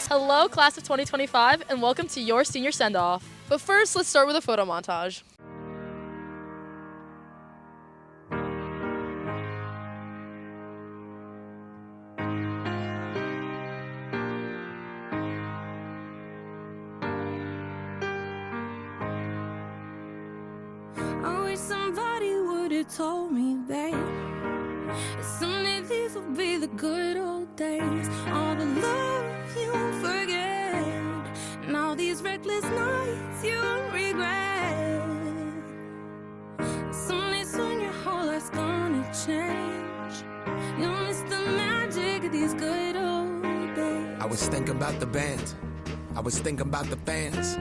Hello, class of 2025, and welcome to your senior send-off. But first, let's start with a photo montage. I wish somebody would have told me, babe, someday these will be the good old days. All the love you won't forget, and all these reckless nights you won't regret. Someday soon your whole life's gonna change. You'll miss the magic of these good old days. I was thinking about the band, I was thinking about the fans.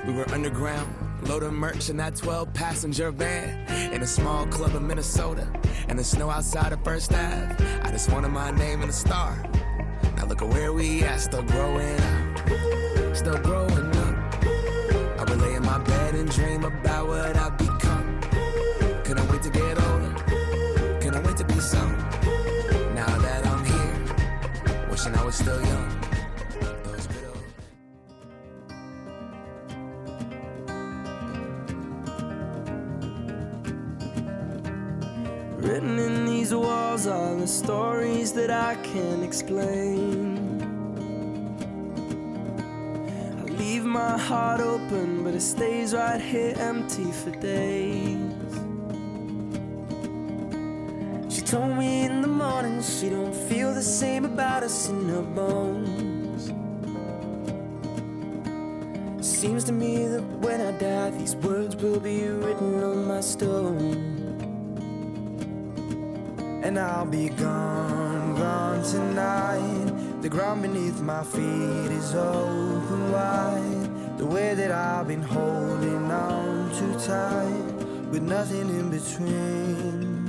We were underground, loading merch in that 12-passenger van, in a small club in Minnesota, and the snow outside of First Ave. I just wanted my name and a star. Now look at where we at, still growing up, still growing up. I would lay in my bed and dream about what I've become. Couldn't wait to get older, couldn't wait to be some. Now that I'm here, wishing I was still young. Those good old Written in these walls are the stories that I can't explain. I leave my heart open, but it stays right here empty for days. She told me in the morning she don't feel the same about us in her bones. Seems to me that when I die, these words will be written on my stone. And I'll be gone, gone tonight. The ground beneath my feet is open wide. The way that I've been holding on too tight, with nothing in between.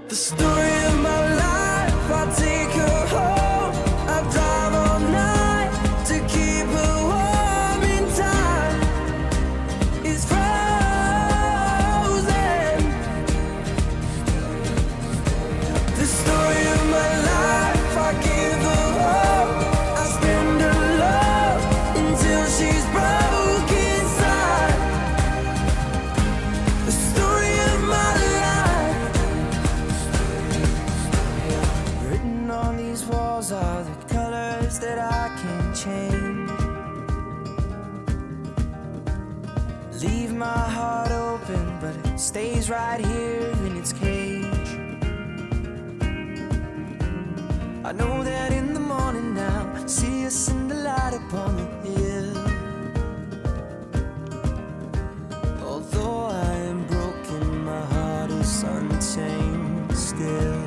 The story of my life, I'll take her home. I'll drive all night to keep her warm in time. It's frozen. The story of my life, I give her hope. I spend her love until she's broke inside. The story of my life. Written on these walls are the colors that I can't change. Leave my heart open, but it stays right here in its cage. I know that in the morning now, see us in the light upon the hill. Although I am broken, my heart is untamed still.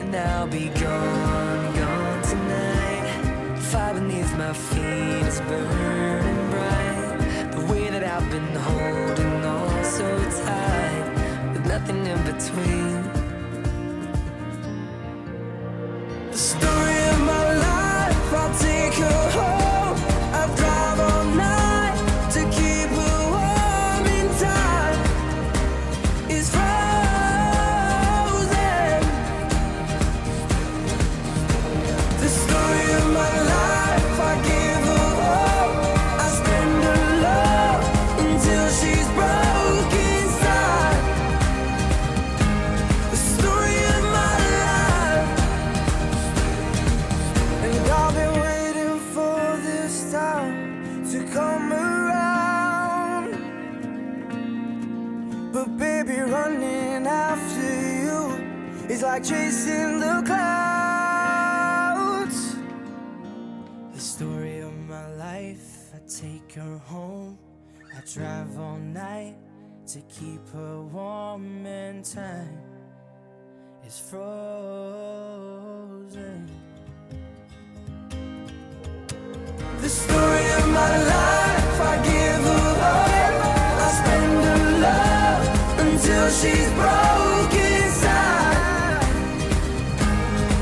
And I'll be gone, gone tonight. The fire beneath my feet is burning bright. The way that I've been holding on so tight, with nothing in between. The story of my life, I'll take her home. I'll drive all night to keep her warm in time. It's frozen. The story of my life, I give her hope. I spend her love until she's broke inside. The story of my life. And I've been waiting for this time to come around. But baby, running after you is like chasing the clouds. The story of my life, I take her home. I drive all night to keep her warm and time is frozen. The story of my life, I give her hope. I spend her love until she's broke inside.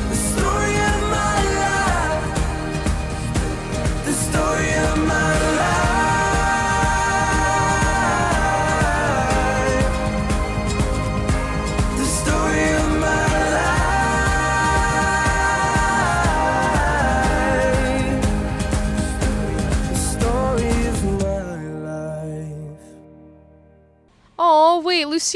The story of my life, the story of my life, the story of my life.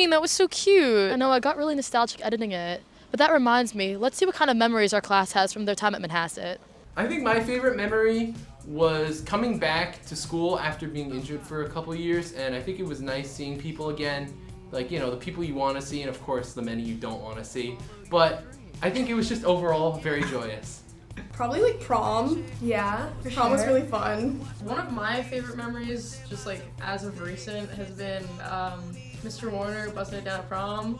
singing. That was so cute. I know, I got really nostalgic editing it. But that reminds me, let's see what kind of memories our class has from their time at Manhasset. I think my favorite memory was coming back to school after being injured for a couple years, and I think it was nice seeing people again, like, you know, the people you want to see, and of course the many you don't want to see. But I think it was just overall very joyous. Probably like prom. Yeah, prom was really fun. One of my favorite memories, just like as of recent, has been Mr. Warner busting it down at prom.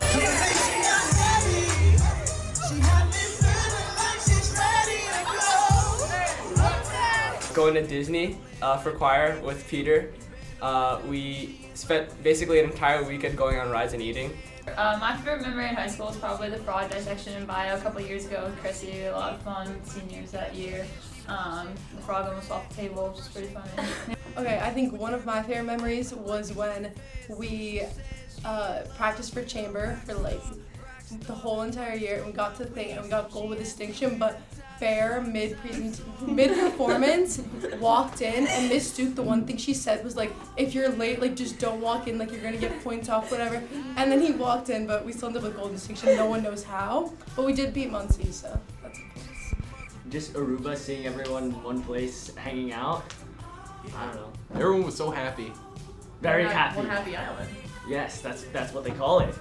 Going to Disney for choir with Peter. We spent basically an entire weekend going on rides and eating. My favorite memory in high school is probably the fraud dissection in bio a couple years ago with Chrissy. A lot of fun with seniors that year. The frog almost off the table, which was pretty funny. Okay, I think one of my favorite memories was when we practiced for chamber for like the whole entire year, and we got to think and we got gold with distinction, but Fair mid-performance walked in, and Miss Duke, the one thing she said was like, if you're late, like just don't walk in, like you're gonna get points off, whatever. And then he walked in, but we still ended up with gold distinction. No one knows how, but we did beat Muncie, so that's okay. Just Aruba, seeing everyone in one place hanging out. I don't know. Everyone was so happy. Very happy. One happy island. Yes, that's what they call it.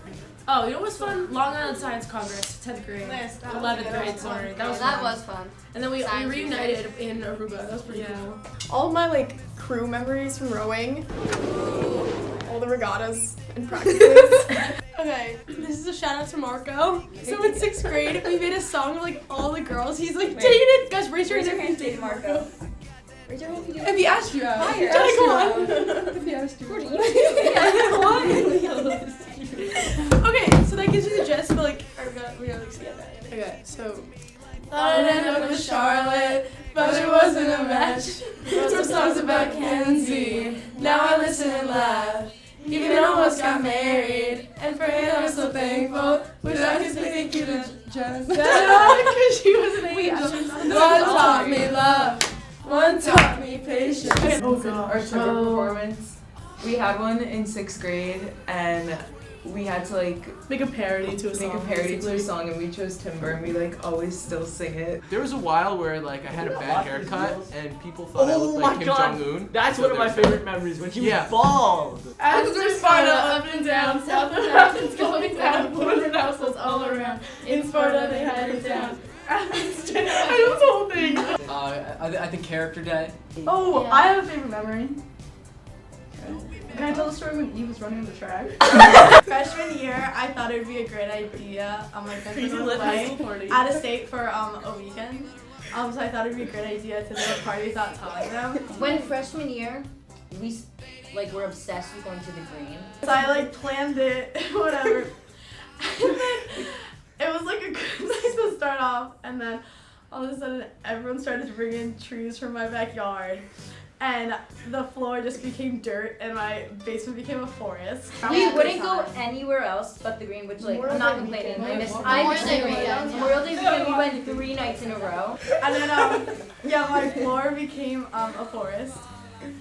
Oh, you know what was fun? Long Island Science Congress, 10th grade, 11th grade, sorry. That was fun. And then we reunited in Aruba. That was pretty cool. All of my like crew memories from rowing, all the regattas and practices. Okay, this is a shout out to Marco. So in 6th grade, we made a song with like all the girls. He's like, dated it! Guys, raise your hand if you dated Marco. Raise your hand if you dated. If he asked you out. Come on. If he asked you. Okay, so that gives you the gist, but like, we gotta like see that. Okay, so. Thought I'd end up with Charlotte, but it wasn't a match. Wrote some songs about Kenzie, now I listen and laugh. Even almost got married, and for it I'm so thankful. Wish I could say thank you to Jen. Because she was an angel. One taught me love, one taught me patience. Oh god. Our timber performance. We had one in 6th grade, and we had to like make a parody to a song, and we chose Timber, and we like always still sing it. There was a while where like I had a bad haircut and people thought I looked like Kim Jong-un. That's one of my favorite memories, when she was bald. As the Sparta up and down, south of mountains going down, 400 households all around. In Sparta they had it down. I know this whole thing. I think Character Day. Oh, yeah. I have a favorite memory. Can I tell the story when Eve was running the track? Freshman year, I thought it would be a great idea. My friends were playing out of state for a weekend. So I thought it would be a great idea to do a party without telling them. When freshman year, we like were obsessed with going to the green. So I like planned it, whatever. And then it was like a good night to start off, and then all of a sudden everyone started to bring in trees from my backyard. And the floor just became dirt, and my basement became a forest. We wouldn't go anywhere else but the green, which like I'm not complaining. I missed the green. Memorial Day weekend, we went 3 nights in a row. And then yeah, my floor became a forest.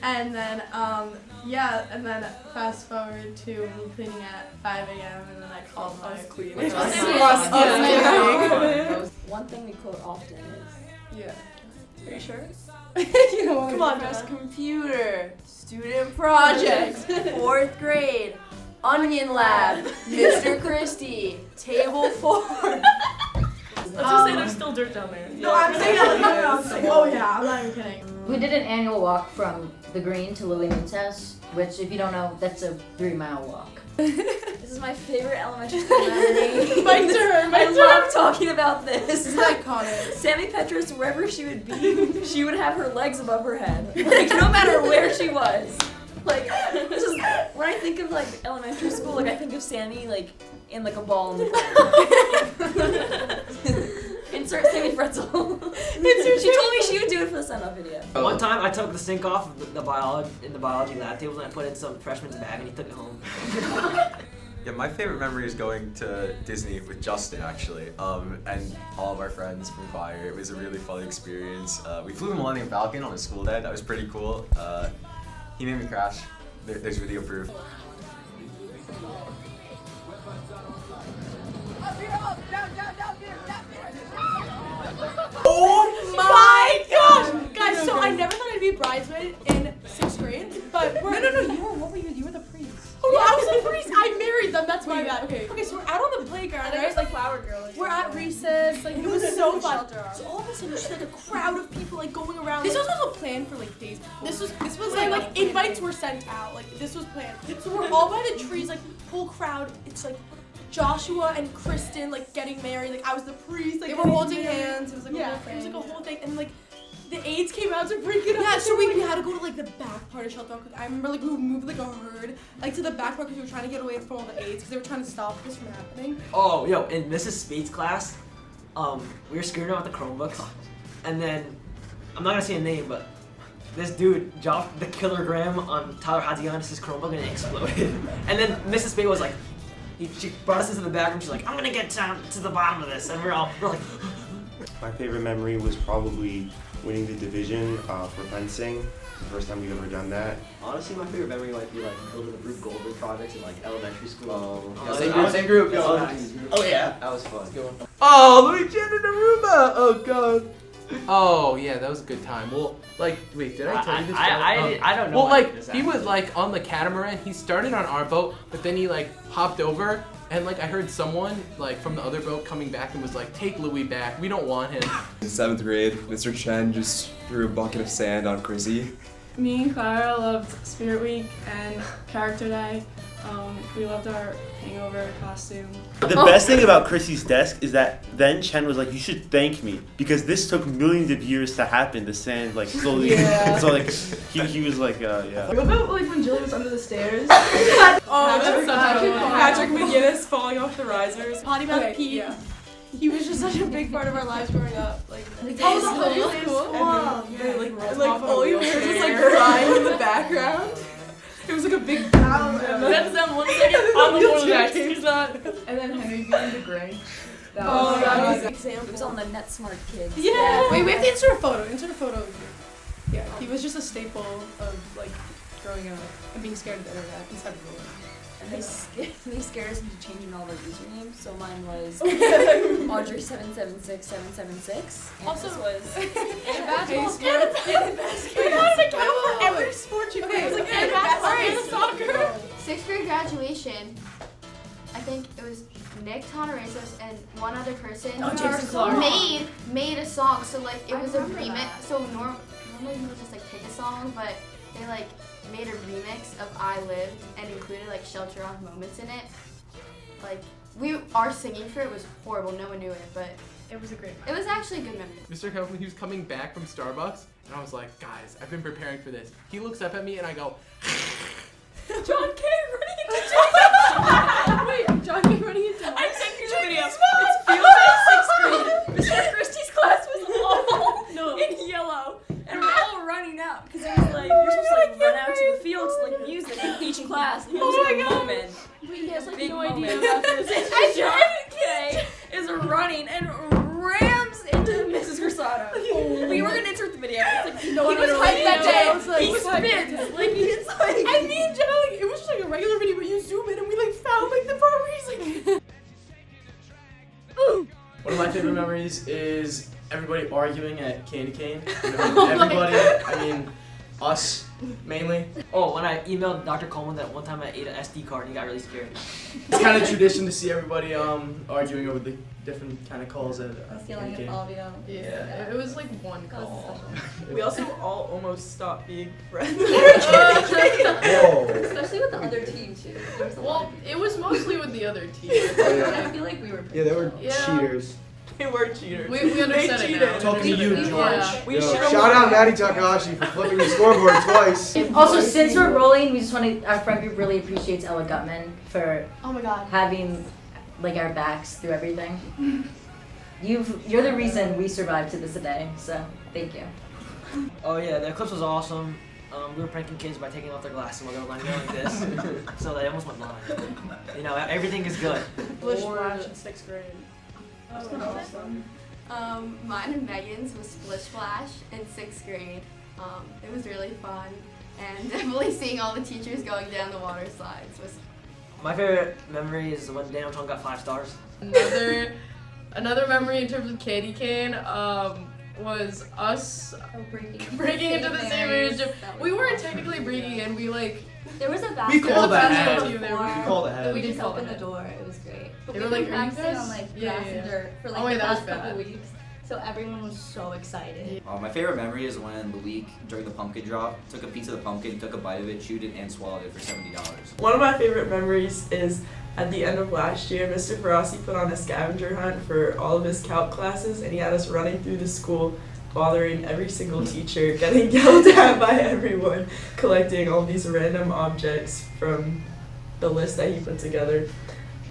And then and then fast forward to me cleaning at 5 a.m. and then I called my cleaning. One thing we quote often is. Yeah. Are you sure? You know, come on, best computer, student project, 4th grade, onion lab, Mr. Christie, table 4. Let's just say there's still dirt down there. No, I'm saying oh yeah, I'm not even kidding. We did an annual walk from the green to Lily Moon's house, which if you don't know, that's a 3-mile walk. This is my favorite elementary school memory. My turn. I love talking about this. This is iconic. Sammy Petrus, wherever she would be, she would have her legs above her head. Like, no matter where she was. Like, this is, when I think of like elementary school, like I think of Sammy like in like a ball in the corner. Insert Sammy Pretzel. She told me she would do it for the Sendoff video. One time I took the sink off of the biology lab table and I put it in some freshman's bag and he took it home. Yeah, my favorite memory is going to Disney with Justin actually, and all of our friends from choir. It was a really fun experience. We flew the Millennium Falcon on a school day. That was pretty cool. He made me crash. There's video proof. bridesmaid in 6th grade, but we're No, what were you? You were the priest. Oh no, I was a priest. I married them. That's my bad. Okay, so we're out on the playground, I right? was like flower girl. We're at recess. Like it was so fun. So all of a sudden, there's like a crowd of people like going around. This was also planned for like days before. This was like invites were sent out. Like this was planned. So we're all by the trees, like whole crowd. It's like Joshua and Kristen like getting married. Like I was the priest. Like they were holding hands. It was like a whole thing. It was like a whole thing, and like. The aides came out to break it up. Yeah, so we had to go to like the back part of Shelter. I remember like we would move like a herd like to the back part because we were trying to get away from all the aides because they were trying to stop this from happening. Oh, yo, in Mrs. Spade's class, we were screwing around with the Chromebooks, and then I'm not gonna say a name, but this dude dropped the kilogram on Tyler Hadzianis' Chromebook and it exploded. And then Mrs. Spade was like, she brought us into the back room. She's like, I'm gonna get down to the bottom of this, and we're like. My favorite memory was probably winning the division for fencing. It's the first time we've ever done that. Honestly, my favorite memory might be like building the Rube Goldberg projects in like elementary school. Same group. Oh yeah, that was fun. Oh, Luigi and Aruba! Oh god. Oh yeah, that was a good time. Well, like, wait, did I tell you this? I don't know. Well, like, he was like on the catamaran. He started on our boat, but then he like hopped over, and like I heard someone like from the other boat coming back and was like, "Take Louis back. We don't want him." In 7th grade, Mr. Chen just threw a bucket of sand on Chrissy. Me and Clara loved Spirit Week and Character Day. We loved our hangover costume. The best thing about Chrissy's desk is that then Chen was like, "You should thank me because this took millions of years to happen." The sand like slowly. Yeah. So like he was like, yeah. What about like when Jilly was under the stairs? Oh, that's Patrick McGinnis falling off the risers. Potty mouth Pete. Yeah. He was just such a big part of our lives growing up. Like, that was cool. And like all you heard was like crying in the background. It was like a big bow. That's them 1 second on the quarterback. He's not. And then Henry being the Grinch. That was an example. It was on the NetSmart Kids. Yeah. Wait, we have to insert a photo. Insert a photo of you. Yeah, he was just a staple of like growing up and being scared of the internet and cyberbullying. And they scared us into changing all their usernames. So mine was Audrey776776. And Also, this was basketball. We had an account for every sport you played. It was like basketball and soccer. 6th grade graduation. I think it was Nick Tonaresos and one other person made a song. So like it was a remix. So normally people just like take a song, but they like made a remix of I Lived and included like Shelter Off moments in it. Like our singing for it was horrible. No one knew it, but it was a great. It was actually a good memory. Mr. Kaufman, he was coming back from Starbucks, and I was like, "Guys, I've been preparing for this." He looks up at me, and I go, John came running into Wait, John came running into I sent you the video. It's field day 6th grade. Mr. Christie's class was all in yellow. And we're all running out because it was like you're supposed to like run out to the field to like music in each class. And it was a moment. He has like Big no moment. idea about this. And John K is running and rams into Mrs. Grisado. We were gonna insert the video. It's like No one he was really hyped that day. knows, like, He what's happening. spins like he's like. And me and Jenna, like, it was just like a regular video, but you zoom in and we like found like the part where he's like. One of my favorite memories is everybody arguing at Candy Cane. Everybody, I mean, us mainly. Oh, when I emailed Dr. Coleman that one time I ate an SD card and he got really scared. It's kind of tradition to see everybody arguing over the different kind of calls at Stealing Candy a Cane. Fabio. Yeah, it was like one call. We also all almost stopped being friends. Whoa. Especially with the other team too. There was a lot Well, it was mostly with the other team. I feel like we were. Yeah, they were Yeah. cheaters. They were cheaters. We understand They it now. Talking to you, George. Yeah. We Yo, should shout out Maddie Takahashi for flipping the scoreboard twice. Also, since we're rolling, we just want to. Our friend group really appreciates Ella Gutman for Oh my god. having like our backs through everything. You're the reason we survived to this day. So thank you. Oh yeah, the eclipse was awesome. We were pranking kids by taking off their glasses while they were lying down like this, so they almost went blind. You know, everything is good. Bush Splash in 6th grade. That was awesome. Mine and Megan's was Splish Splash in 6th grade. It was really fun, and definitely seeing all the teachers going down the water slides was. My favorite memory is when Daniel Tong got 5 stars. Another memory in terms of candy cane. was us breaking into the same age gym. We weren't technically breaking in. We like. There was a We basketball called ahead. before, We called ahead. We did just call opened ahead. the door. It was great. But They we were were like, "Are you practicing guys-" on like Yeah, grass yeah, and yeah. dirt for like Oh, wait, the that was past couple bad. weeks. So everyone was so excited. My favorite memory is when the week during the pumpkin drop took a piece of the pumpkin, took a bite of it, chewed it, and swallowed it for $70. One of my favorite memories is at the end of last year, Mr. Ferrasi put on a scavenger hunt for all of his calc classes, and he had us running through the school, bothering every single teacher, getting yelled at by everyone, collecting all these random objects from the list that he put together,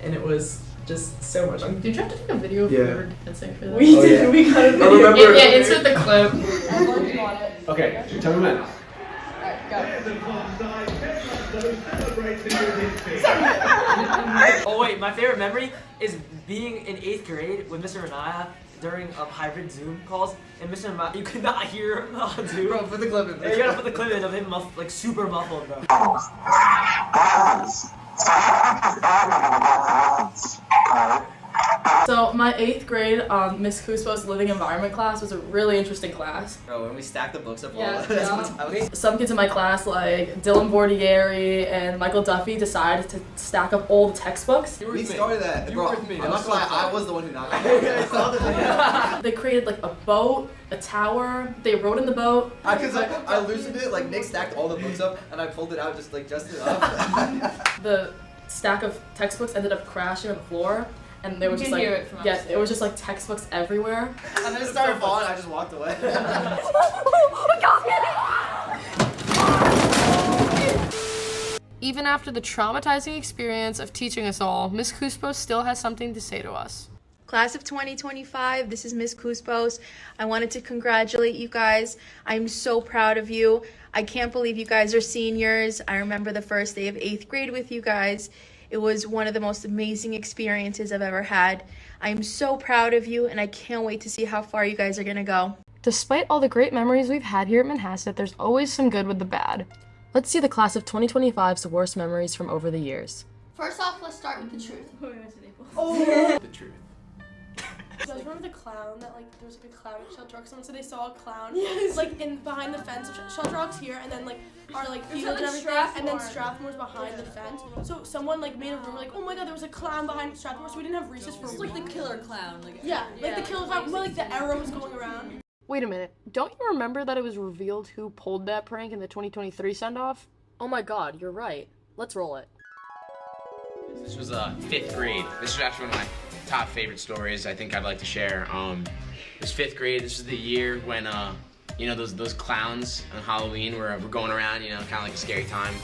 and it was just so much fun. Did you have to take a video of Yeah. you dancing for that? We did. We got a video. I remember. Yeah, insert the clip. Okay, tell me when. Oh wait, my favorite memory is being in 8th grade with Mr. Anaya during hybrid Zoom calls, and Mr. Anaya, you could not hear him on Zoom. Bro, put the clip in. Yeah, you gotta put the clip in of him like super muffled, bro. So my 8th grade Miss Kuspo's living environment class was a really interesting class. Bro, when we stacked the books up, Yeah, that's yeah. what's happening. Some kids in my class, like Dylan Bordieri and Michael Duffy, decided to stack up all the textbooks. We started that, You bro. were with me. I'm That not was gonna lie, so fun. I was the one who knocked it. They created like a boat, a tower. They rode in the boat. Because I loosened it, like Nick stacked all the books up, and I pulled it out just it up. The stack of textbooks ended up crashing on the floor, and there was You just can like hear it from yeah, upstairs. it was just like textbooks everywhere. And then it started falling, I just walked away. Even after the traumatizing experience of teaching us all, Miss Kuspo still has something to say to us. Class of 2025, this is Miss Kuspos. I wanted to congratulate you guys. I'm so proud of you. I can't believe you guys are seniors. I remember the first day of 8th grade with you guys. It was one of the most amazing experiences I've ever had. I'm so proud of you, and I can't wait to see how far you guys are gonna go. Despite all the great memories we've had here at Manhasset, there's always some good with the bad. Let's see the class of 2025's worst memories from over the years. First off, let's start with the truth. The truth. You guys remember the clown that like there was like a clown at Shelter Rock? Someone said they saw a clown like in behind the fence. Shelter Rock's here, and then like our like fields and everything, and then Strathmore's behind the fence. So someone like made a rumor like, oh my god, there was a clown behind Strathmore, so we didn't have recess for a week. Like the killer clown. Like Yeah, like the killer clown, where like the arrow was going around. Wait a minute, don't you remember that it was revealed who pulled that prank in the 2023 Sendoff? Oh my god, you're right. Let's roll it. This was 5th grade. This is actually one of my top favorite stories I think I'd like to share. It was 5th grade. This is the year when you know those clowns on Halloween were going around, you know, kind of like a scary time.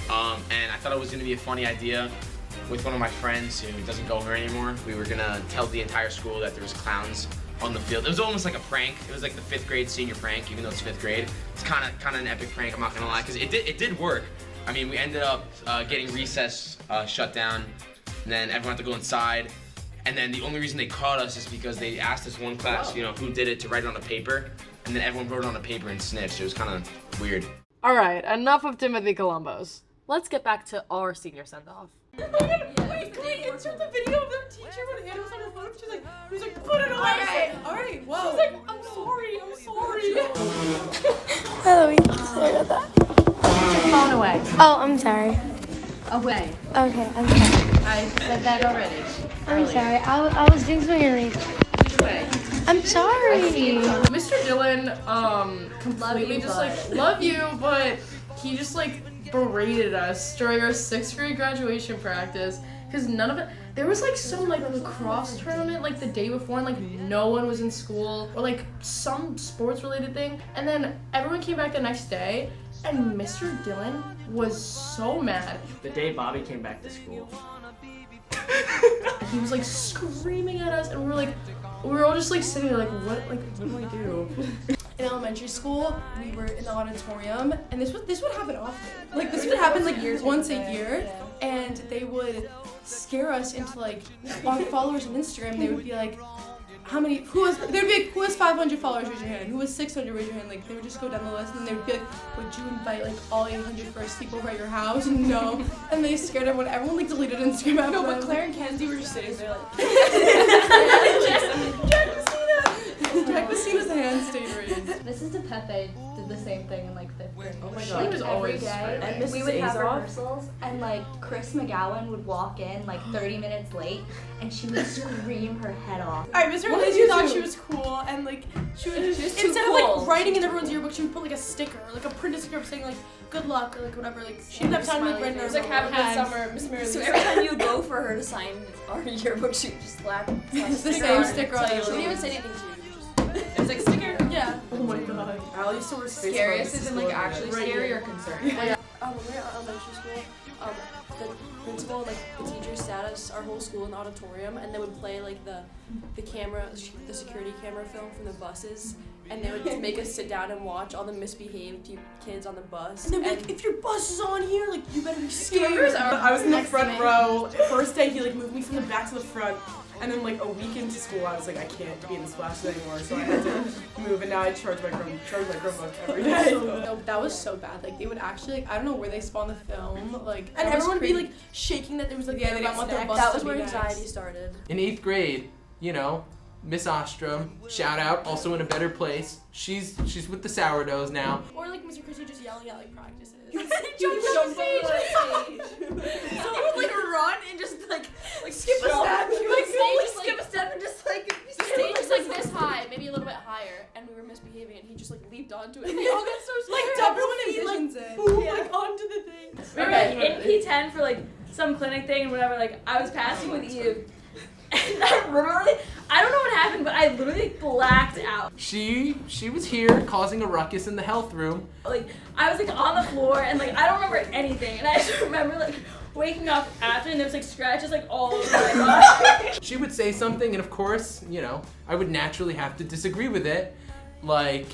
And I thought it was gonna be a funny idea with one of my friends who doesn't go here anymore. We were gonna tell the entire school that there was clowns on the field. It was almost like a prank. It was like the 5th grade senior prank, even though it's 5th grade. It's kind of an epic prank. I'm not gonna lie, because it did work. I mean, we ended up getting recess shut down, and then everyone had to go inside. And then the only reason they caught us is because they asked this one class, you know, who did it, to write it on a paper, and then everyone wrote it on a paper and snitched. It was kind of weird. Alright, enough of Timothy Columbus. Let's get back to our senior send-off. Wait, can we insert the video of that teacher when Anna was on her phone? He was like, put it away. Alright, whoa. She's like, I'm sorry. Halloween. Sorry about that. Put your phone away. Oh, I'm sorry. Away. Okay, I'm sorry. I said that already. I'm sorry. I was doing something really. Away. I'm sorry. Mr. Dillon, completely just like, love you, but he just like berated us during our 6th grade graduation practice, because none of it, there was like some like lacrosse tournament like the day before, and like no one was in school, or like some sports related thing, and then everyone came back the next day, and Mr. Dillon was so mad. The day Bobby came back to school. He was like screaming at us, and we were all just like sitting there like, what do we do? In elementary school, we were in the auditorium, and this would happen often. Like this would happen like once a year, and they would scare us into like our followers on Instagram. They would be like, they would be like, who has 500 followers, raise your hand. Who has 600, raise your hand. Like they would just go down the list, and they would be like, would you invite like all 800 first people at your house? No. And they scared everyone. Everyone like deleted Instagram after that. But Claire and Kenzie were just sitting there like. Jack Messina's hands Mrs. DePepe did the same thing in like 5th grade. Oh my She God. was always every day. strict. And we would have Azoff? rehearsals, and like Chris McGowan would walk in like 30 minutes late, and she would scream her head off. Alright, Mr. What did Lazy you thought do? she was cool, and like she would She was too instead of cool. like writing in everyone's yearbook, she would put like a sticker, like a printed sticker saying like good luck or like whatever. Like she didn't have time to like write in her. It was like have a good summer, Miss Mary. So every time you would go for her to sign our yearbook, she would just slap It's the sticker same on it sticker and on tell it. you She didn't even say say anything to you. It was like sticker. Yeah. Oh my god. Al used to wear space Scariest clothes isn't to like school. actually Right scary here. or concerning. Yeah. When we were at elementary school, the principal and like the teachers sat us our whole school in the auditorium, and they would play like the security camera film from the buses, and they would make us sit down and watch all the misbehaved kids on the bus. And they'd be like, if your bus is on here, like you better be scared. I was in the front row. First day, he like moved me from the back to the front. And then like a week into school, I was like, I can't be in the splashes anymore, so I had to move. And now I charge my Chromebook every day. No, that was so bad. Like they would actually, like, I don't know where they spawned the film, like, and That was everyone would be crazy. like shaking that there was like Yeah, they they didn't want their snacked. bus. That to was be where next. anxiety started. In 8th grade, you know, Miss Ostrom, shout out, also in a better place. She's with the sourdoughs now. Or like Mr. Chrissy just yelling at like practices. You jump on stage. So you would like run and just like skip a step. You would skip a step and just like The stage is like this high, maybe a little bit higher, and we were misbehaving, and he just like leaped onto it, and we all got so scared. Like, everyone envisions it. Boom, Yeah. like onto the thing. Remember in P10 for like some clinic thing and whatever, like I was passing with Eve, and I don't know what happened, but I literally blacked out. She was here causing a ruckus in the health room. Like I was like on the floor and like I don't remember anything, and I just remember like waking up after and there was like scratches like all over my body. She would say something, and of course, you know, I would naturally have to disagree with it. Like,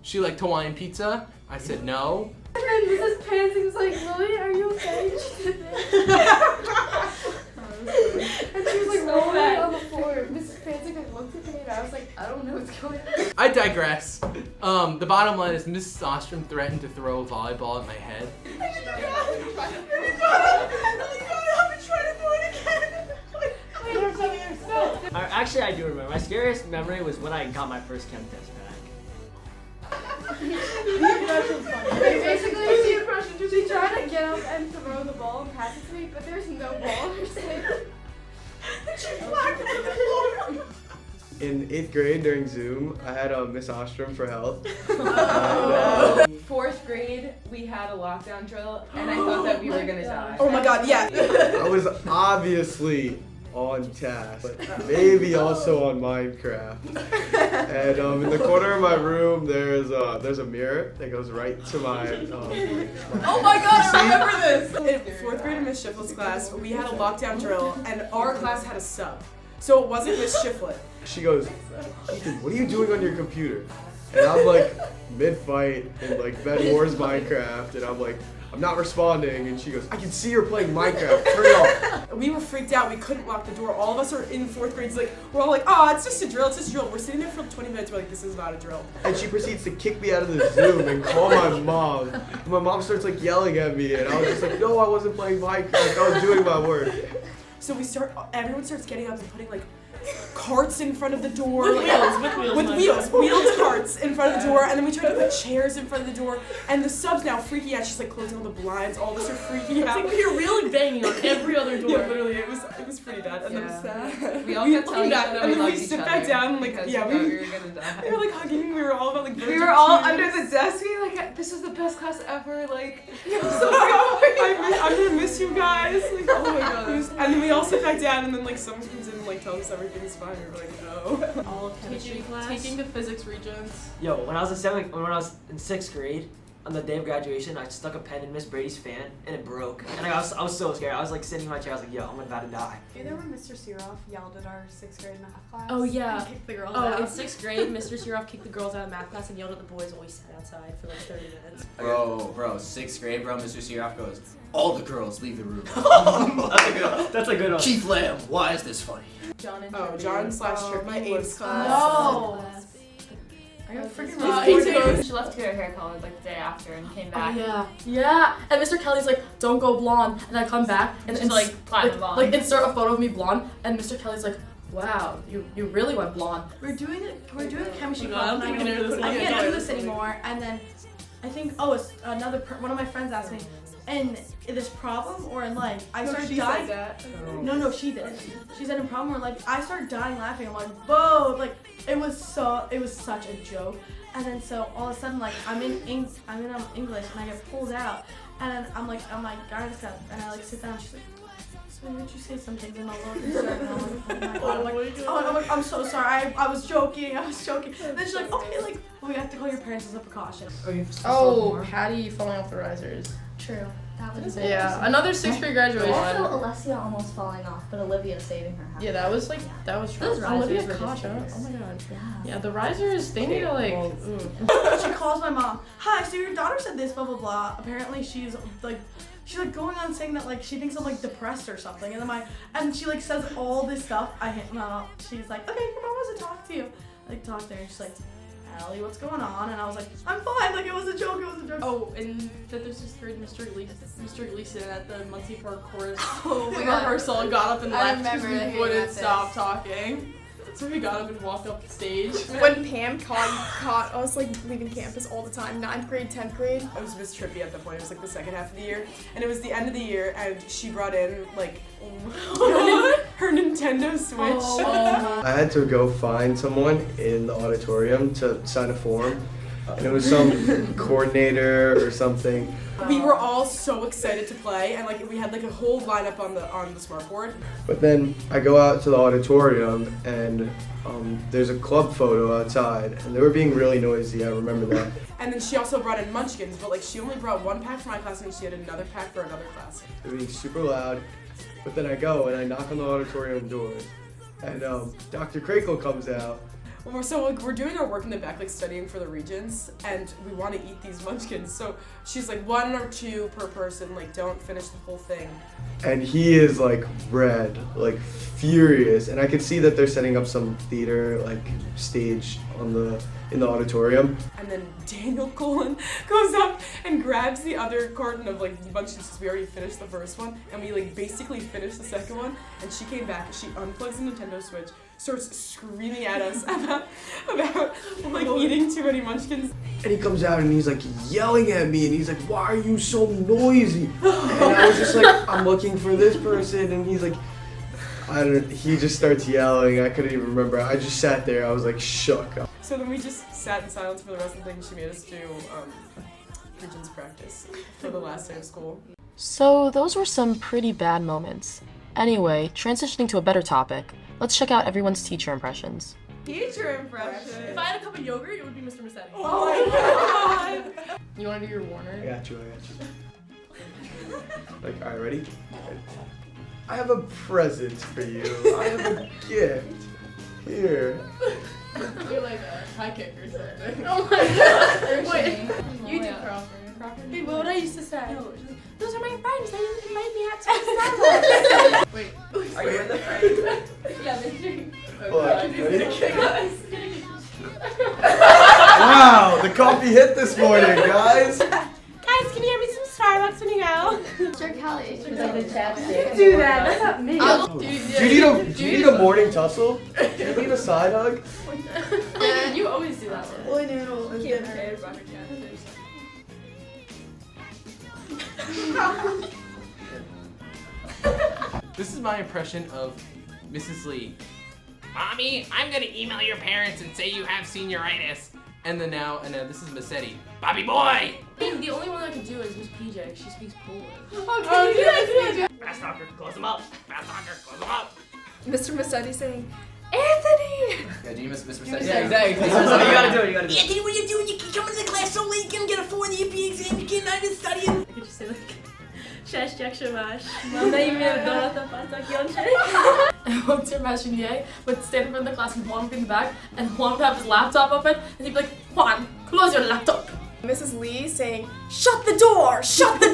she liked Hawaiian pizza. I said no. And then Mrs. Pansy was like, Lily, are you okay? She did and she was like So rolling bad. on the floor. Mrs. Pansy like looked at me and I was like, I don't know what's going on. I digress. The bottom line is Mrs. Ostrom threatened to throw a volleyball at my head. Actually, I do remember. My scariest memory was when I got my first chem test back. Basically, she tried to get up and throw the ball and pass it to me, but there's no ball in her sleeve. In 8th grade during Zoom, I had a Miss Ostrom for health. Fourth grade, we had a lockdown drill, and I thought that we were gonna die. Oh my god, yeah. I was obviously on task, but maybe also on Minecraft. And in the corner of my room, there's a mirror that goes right to my. Oh my god, I remember this! In 4th grade in Miss Shiflett's class, we had a lockdown drill, and our class had a sub. So it wasn't Miss Shiflett. She goes, Ethan, what are you doing on your computer? And I'm like mid-fight in like Bed Wars Minecraft, and I'm like, I'm not responding, and she goes, I can see you're playing Minecraft, turn it off. We were freaked out, we couldn't lock the door. All of us are in 4th grade, like, we're all like, oh, it's just a drill, it's just a drill. We're sitting there for 20 minutes, we're like, this is not a drill. And she proceeds to kick me out of the Zoom and call my mom. And my mom starts like yelling at me, and I was just like, no, I wasn't playing Minecraft, I was doing my work. So everyone starts getting up and putting like carts in front of the door. With wheels carts in front of the door, and then we try to put chairs in front of the door, and the sub's now freaking out. She's like closing all the blinds, all of us are freaking out. It's like you're really banging on every other door. Yeah, literally, it was pretty bad. And Yeah. then We all kept telling each back, other and we then we loved each sit other back down, like because yeah, we thought we were gonna die. we were like hugging. We were all about like We were all under the desk being like, this is the best class ever, like, I'm gonna miss you guys. Like, oh my god. And then we all sit back down, and then like someone comes in and like tells us everything's fine. We're like, no. all of chemistry class. Taking the physics regents. Yo, when I was in 6th grade, on the day of graduation, I stuck a pen in Miss Brady's fan, and it broke. And I was so scared. I was like sitting in my chair. I was like, yo, I'm about to die. You know when Mr. Siroff yelled at our 6th grade math class? Oh yeah. And kicked the girls Oh, out. in 6th grade, Mr. Siroff kicked the girls out of math class and yelled at the boys while we sat outside for like 30 minutes. Bro, 6th grade, bro, Mr. Ciroff goes, all the girls leave the room. That's a good one. Chief Lamb, why is this funny? John and John / Trip, my Ames class. No. I got freaking She left to get her hair colored like the day after and came Oh back. yeah. And Mr. Kelly's like, don't go blonde. And I come back and She's like, platinum blonde. Like insert a photo of me blonde. And Mr. Kelly's like, Wow, you really went blonde. We're doing chemistry I don't class, think and we can hear this. I can't do this anymore. And then I think it's one of my friends asked me, in this problem or in life, I started dying. No, she did. She said in problem or life, I started dying laughing. I'm like, whoa, like it was such a joke. And then so all of a sudden, like I'm in English and I get pulled out, and I'm like, oh my God, and I like sit down. She's like, so did you say something? And I'm like, I'm so sorry. I was joking. And then she's like, okay, like we have to call your parents as a precaution. Oh, Patty falling off the risers. True. That was another 6th grade graduation. Also, Alessia almost falling off, but Olivia saving her. Yeah, that was true. Those risers Olivia were caught just up. curious. Oh my God. Yeah, the risers, they need to like. She calls my mom. Hi, so your daughter said this, blah blah blah. Apparently she's like going on saying that like she thinks I'm like depressed or something, and she like says all this stuff. I hit my mom. She's like, okay, your mom wants to talk to you. Like talk to her. And she's like, Allie, what's going on? And I was like, I'm fine. Like it was a joke. Oh, and 5th or 6th grade, Mr. Lucine at the Muncie Park chorus rehearsal got up and left because remember we hearing wouldn't about stop talking. So he got up and walked up the stage. When Pam caught us like leaving campus all the time, 9th grade, 10th grade. I was Miss Trippy at that point. It was like the second half of the year, and it was the end of the year, and she brought in like her Nintendo Switch. I had to go find someone in the auditorium to sign a form, and it was some coordinator or something. We were all so excited to play, and like we had like a whole lineup on the smart board. But then I go out to the auditorium, and there's a club photo outside, and they were being really noisy. I remember that. And then she also brought in munchkins, but like she only brought one pack for my class, and she had another pack for another class. They were being super loud. But then I go and I knock on the auditorium doors, and Dr. Crackle comes out. So like we're doing our work in the back, like studying for the regents, and we want to eat these munchkins. So she's like 1 or 2 per person, like don't finish the whole thing. And he is like red, like furious, and I could see that they're setting up some theater like stage in the auditorium. And then Daniel Colin goes up and grabs the other carton of like munchkins because we already finished the first one, and we like basically finished the second one. And she came back, she unplugs the Nintendo Switch, starts screaming at us about like eating too many munchkins. And he comes out and he's like yelling at me, and he's like, "Why are you so noisy?" And I was just like, "I'm looking for this person," and he's like, he just starts yelling. I couldn't even remember. I just sat there. I was like shook. So then we just sat in silence for the rest of the thing. She made us do Regents practice for the last day of school. So those were some pretty bad moments. Anyway, transitioning to a better topic, let's check out everyone's teacher impressions. Teacher impression. If I had a cup of yogurt, it would be Mr. Massetti. Oh my God. You want to do your Warner? I got you. Like, all right, ready? I have a present for you. I have a gift. Here. You're like a high kick or something. Oh my God. Wait, you do Crawford. Hey, what I used to say. Those are my friends. They didn't invite me out to Starbucks. Wait. Are you in the frame? Yeah, Mr. Wow, the coffee hit this morning, guys. Guys, can you get me some Starbucks when you go? Sure, Kelly. She's like the chapstick. Do that. That's not me. Do you need a morning tussle? Do you need a side hug? Yeah, you always do that. Boy noodle. This is my impression of Mrs. Lee. Mommy, I'm gonna email your parents and say you have senioritis. And then this is Massetti. Bobby boy! The only one I can do is Miss PJ. She speaks Polish. Okay, Fast talker, close them up. Fast talker, close them up. Mr. Massetti saying, Anthony! Yeah, do you miss Mr. Yeah, exactly. You gotta do it. Anthony, what are you doing? You can come into class so late, you can get a 4 in the AP exam, you can't even study. I could just say like, cześć, jak się masz? Mam na imię Dorota Patak-Jączyk. And once your Machinier would stand in front of the class and Juan would be in the back, and Juan would have his laptop open, and he'd be like, Juan, close your laptop. Mrs. Lee saying, shut the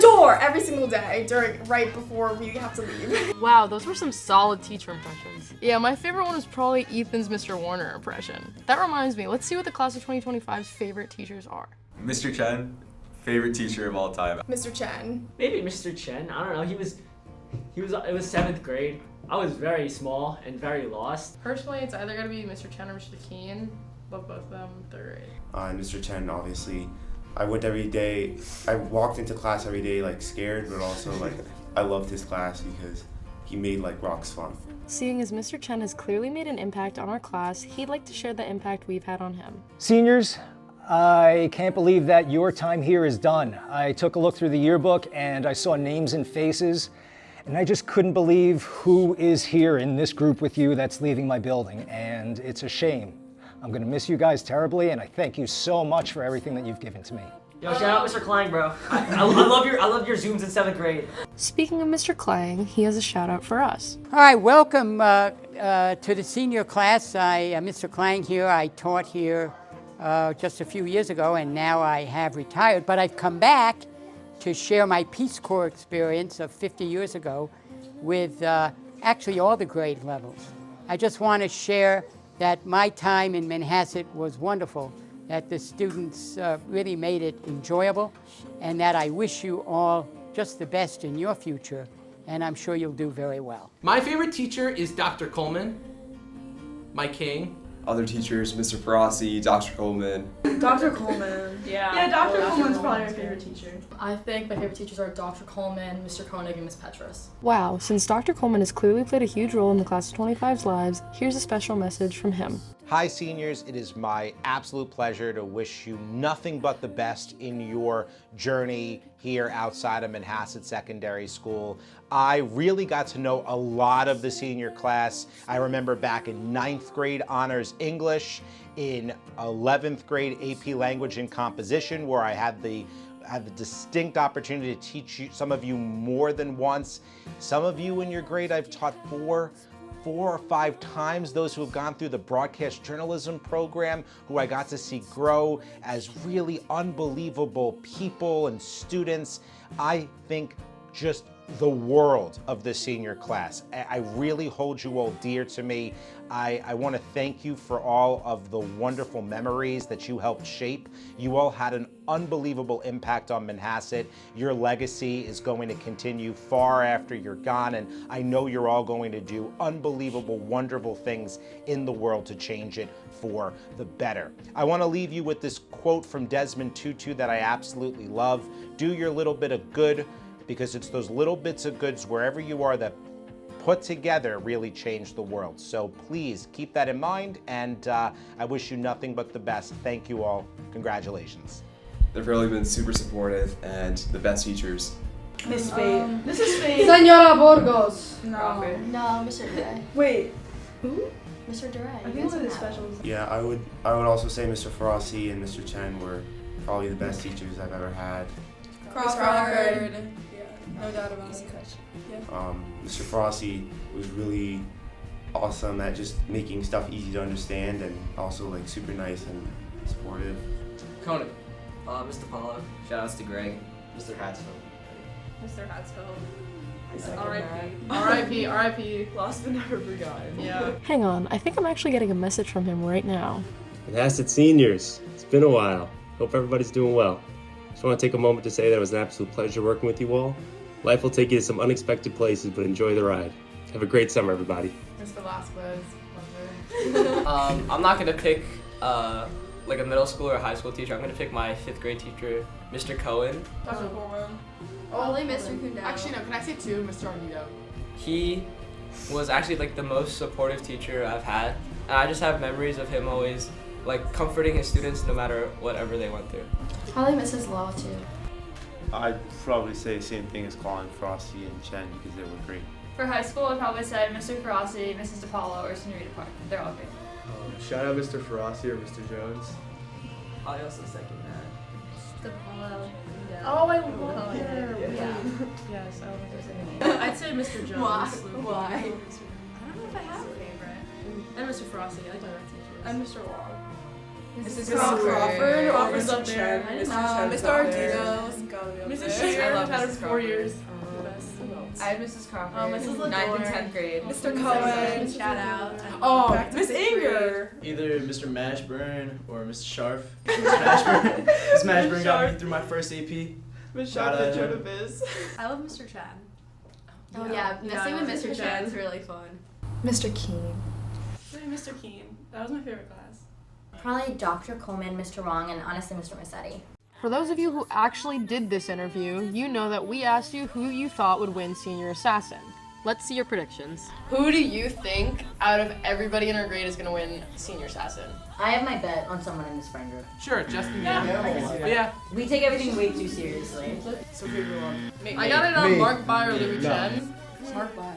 door, every single day right before we have to leave. Wow, those were some solid teacher impressions. Yeah, my favorite one was probably Ethan's Mr. Warner impression. That reminds me, let's see what the class of 2025's favorite teachers are. Mr. Chen, favorite teacher of all time. Mr. Chen. Maybe Mr. Chen. I don't know. It was 7th grade. I was very small and very lost. Personally, it's either gonna be Mr. Chen or Mr. Keen. Love both of them. They're great. Mr. Chen, obviously, I went every day. I walked into class every day like scared, but also like I loved his class because he made like rocks fun. Seeing as Mr. Chen has clearly made an impact on our class, he'd like to share the impact we've had on him. Seniors, I can't believe that your time here is done. I took a look through the yearbook and I saw names and faces, and I just couldn't believe who is here in this group with you that's leaving my building, and it's a shame. I'm gonna miss you guys terribly, and I thank you so much for everything that you've given to me. Yo, shout out Mr. Klein, bro. I love your Zooms in 7th grade. Speaking of Mr. Klang, he has a shout out for us. Hi, welcome to the senior class. Mr. Klang here. I taught here just a few years ago, and now I have retired. But I've come back to share my Peace Corps experience of 50 years ago with actually all the grade levels. I just want to share that my time in Manhasset was wonderful, that the students really made it enjoyable, and that I wish you all just the best in your future, and I'm sure you'll do very well. My favorite teacher is Dr. Coleman, my king. Other teachers, Mr. Ferrasi, Dr. Coleman. Dr. Coleman. Yeah. Dr. Coleman's probably my favorite teacher. I think my favorite teachers are Dr. Coleman, Mr. Koenig, and Miss Petrus. Wow, since Dr. Coleman has clearly played a huge role in the class of 25's lives, here's a special message from him. Hi seniors, it is my absolute pleasure to wish you nothing but the best in your journey here outside of Manhasset Secondary School. I really got to know a lot of the senior class. I remember back in 9th grade honors English, in 11th grade AP language and composition, where I had the distinct opportunity to teach you, some of you more than once. Some of you in your grade I've taught four or five times, those who have gone through the broadcast journalism program, who I got to see grow as really unbelievable people and students. I think just the world of the senior class. I really hold you all dear to me. I want to thank you for all of the wonderful memories that you helped shape. You all had an unbelievable impact on Manhasset. Your legacy is going to continue far after you're gone, and I know you're all going to do unbelievable, wonderful things in the world to change it for the better. I want to leave you with this quote from Desmond Tutu that I absolutely love. Do your little bit of good, because it's those little bits of goods wherever you are that put together really change the world. So please keep that in mind, and I wish you nothing but the best. Thank you all. Congratulations. They've really been super supportive and the best teachers. Miss Spade. Mrs. Spade. Senora Burgos. No. No, Mr. Duray. Wait. Who? Mr. Duray. I think one of the specials. Yeah, I would also say Mr. Ferrasi and Mr. Chen were probably the best teachers I've ever had. Crawford. No doubt about it. Yeah. Mr. Ferrasi was really awesome at just making stuff easy to understand, and also like super nice and supportive. Koenig. Mr. Paulo. Shoutouts to Greg. Mr. Hatsfield. Mr. Hatsfield. R.I.P. R.I.P. R.I.P. Lost but never forgotten. Yeah. Hang on, I think I'm actually getting a message from him right now. Manhasset seniors, it's been a while. Hope everybody's doing well. Just want to take a moment to say that it was an absolute pleasure working with you all. Life will take you to some unexpected places, but enjoy the ride. Have a great summer, everybody. Mr. Velasquez. I'm not gonna pick like a middle school or a high school teacher. I'm gonna pick my 5th grade teacher, Mr. Cohen. Dr. Coleman. Only Mr. Kundell. Actually, no. Can I say two? Mr. Arnito. He was actually like the most supportive teacher I've had, and I just have memories of him always like comforting his students no matter whatever they went through. Probably Mrs. Law too. I'd probably say the same thing as Colin, Frosty, and Chen because they were great. For high school, I'd probably say Mr. Ferrasi, Mrs. DePaulo, or Senorita Park. They're all great. Shout out Mr. Ferrasi or Mr. Jones. I also second that. DePaulo. Oh, I love her. Yeah. Yes, I love her. I'd say Mr. Jones. Why? I don't know if I have a favorite. And Mr. Frosty. I like my teachers. And Mr. Long. Mrs. Crawford. Crawford's up there. Mr. Ardito's gotta be up there. Mrs. Shear, I love I've had her Mrs. for 4 Crawford. years. I had Mrs. Crawford. Mrs. Lador. 9th and 10th grade. Mr. Cohen. Shout out. Oh, Miss Anger. Either Mr. Mashburn or Mr. Sharf. Mr. Mashburn. Miss Mashburn got me through my first AP. Miss Shout Sharp out the to Joe Biz. I love Mr. Chen. Oh yeah, messing with Mr. Chen is really fun. Mr. Keen. Mr. Keen. That was my favorite class. Probably Dr. Coleman, Mr. Wong, and honestly Mr. Massetti. For those of you who actually did this interview, you know that we asked you who you thought would win Senior Assassin. Let's see your predictions. Who do you think out of everybody in our grade is gonna win Senior Assassin? I have my bet on someone in this friend group. Sure, Justin. Yeah. We take everything way too seriously. I got it on Mark Bai or Louis Chen. Mark Bai.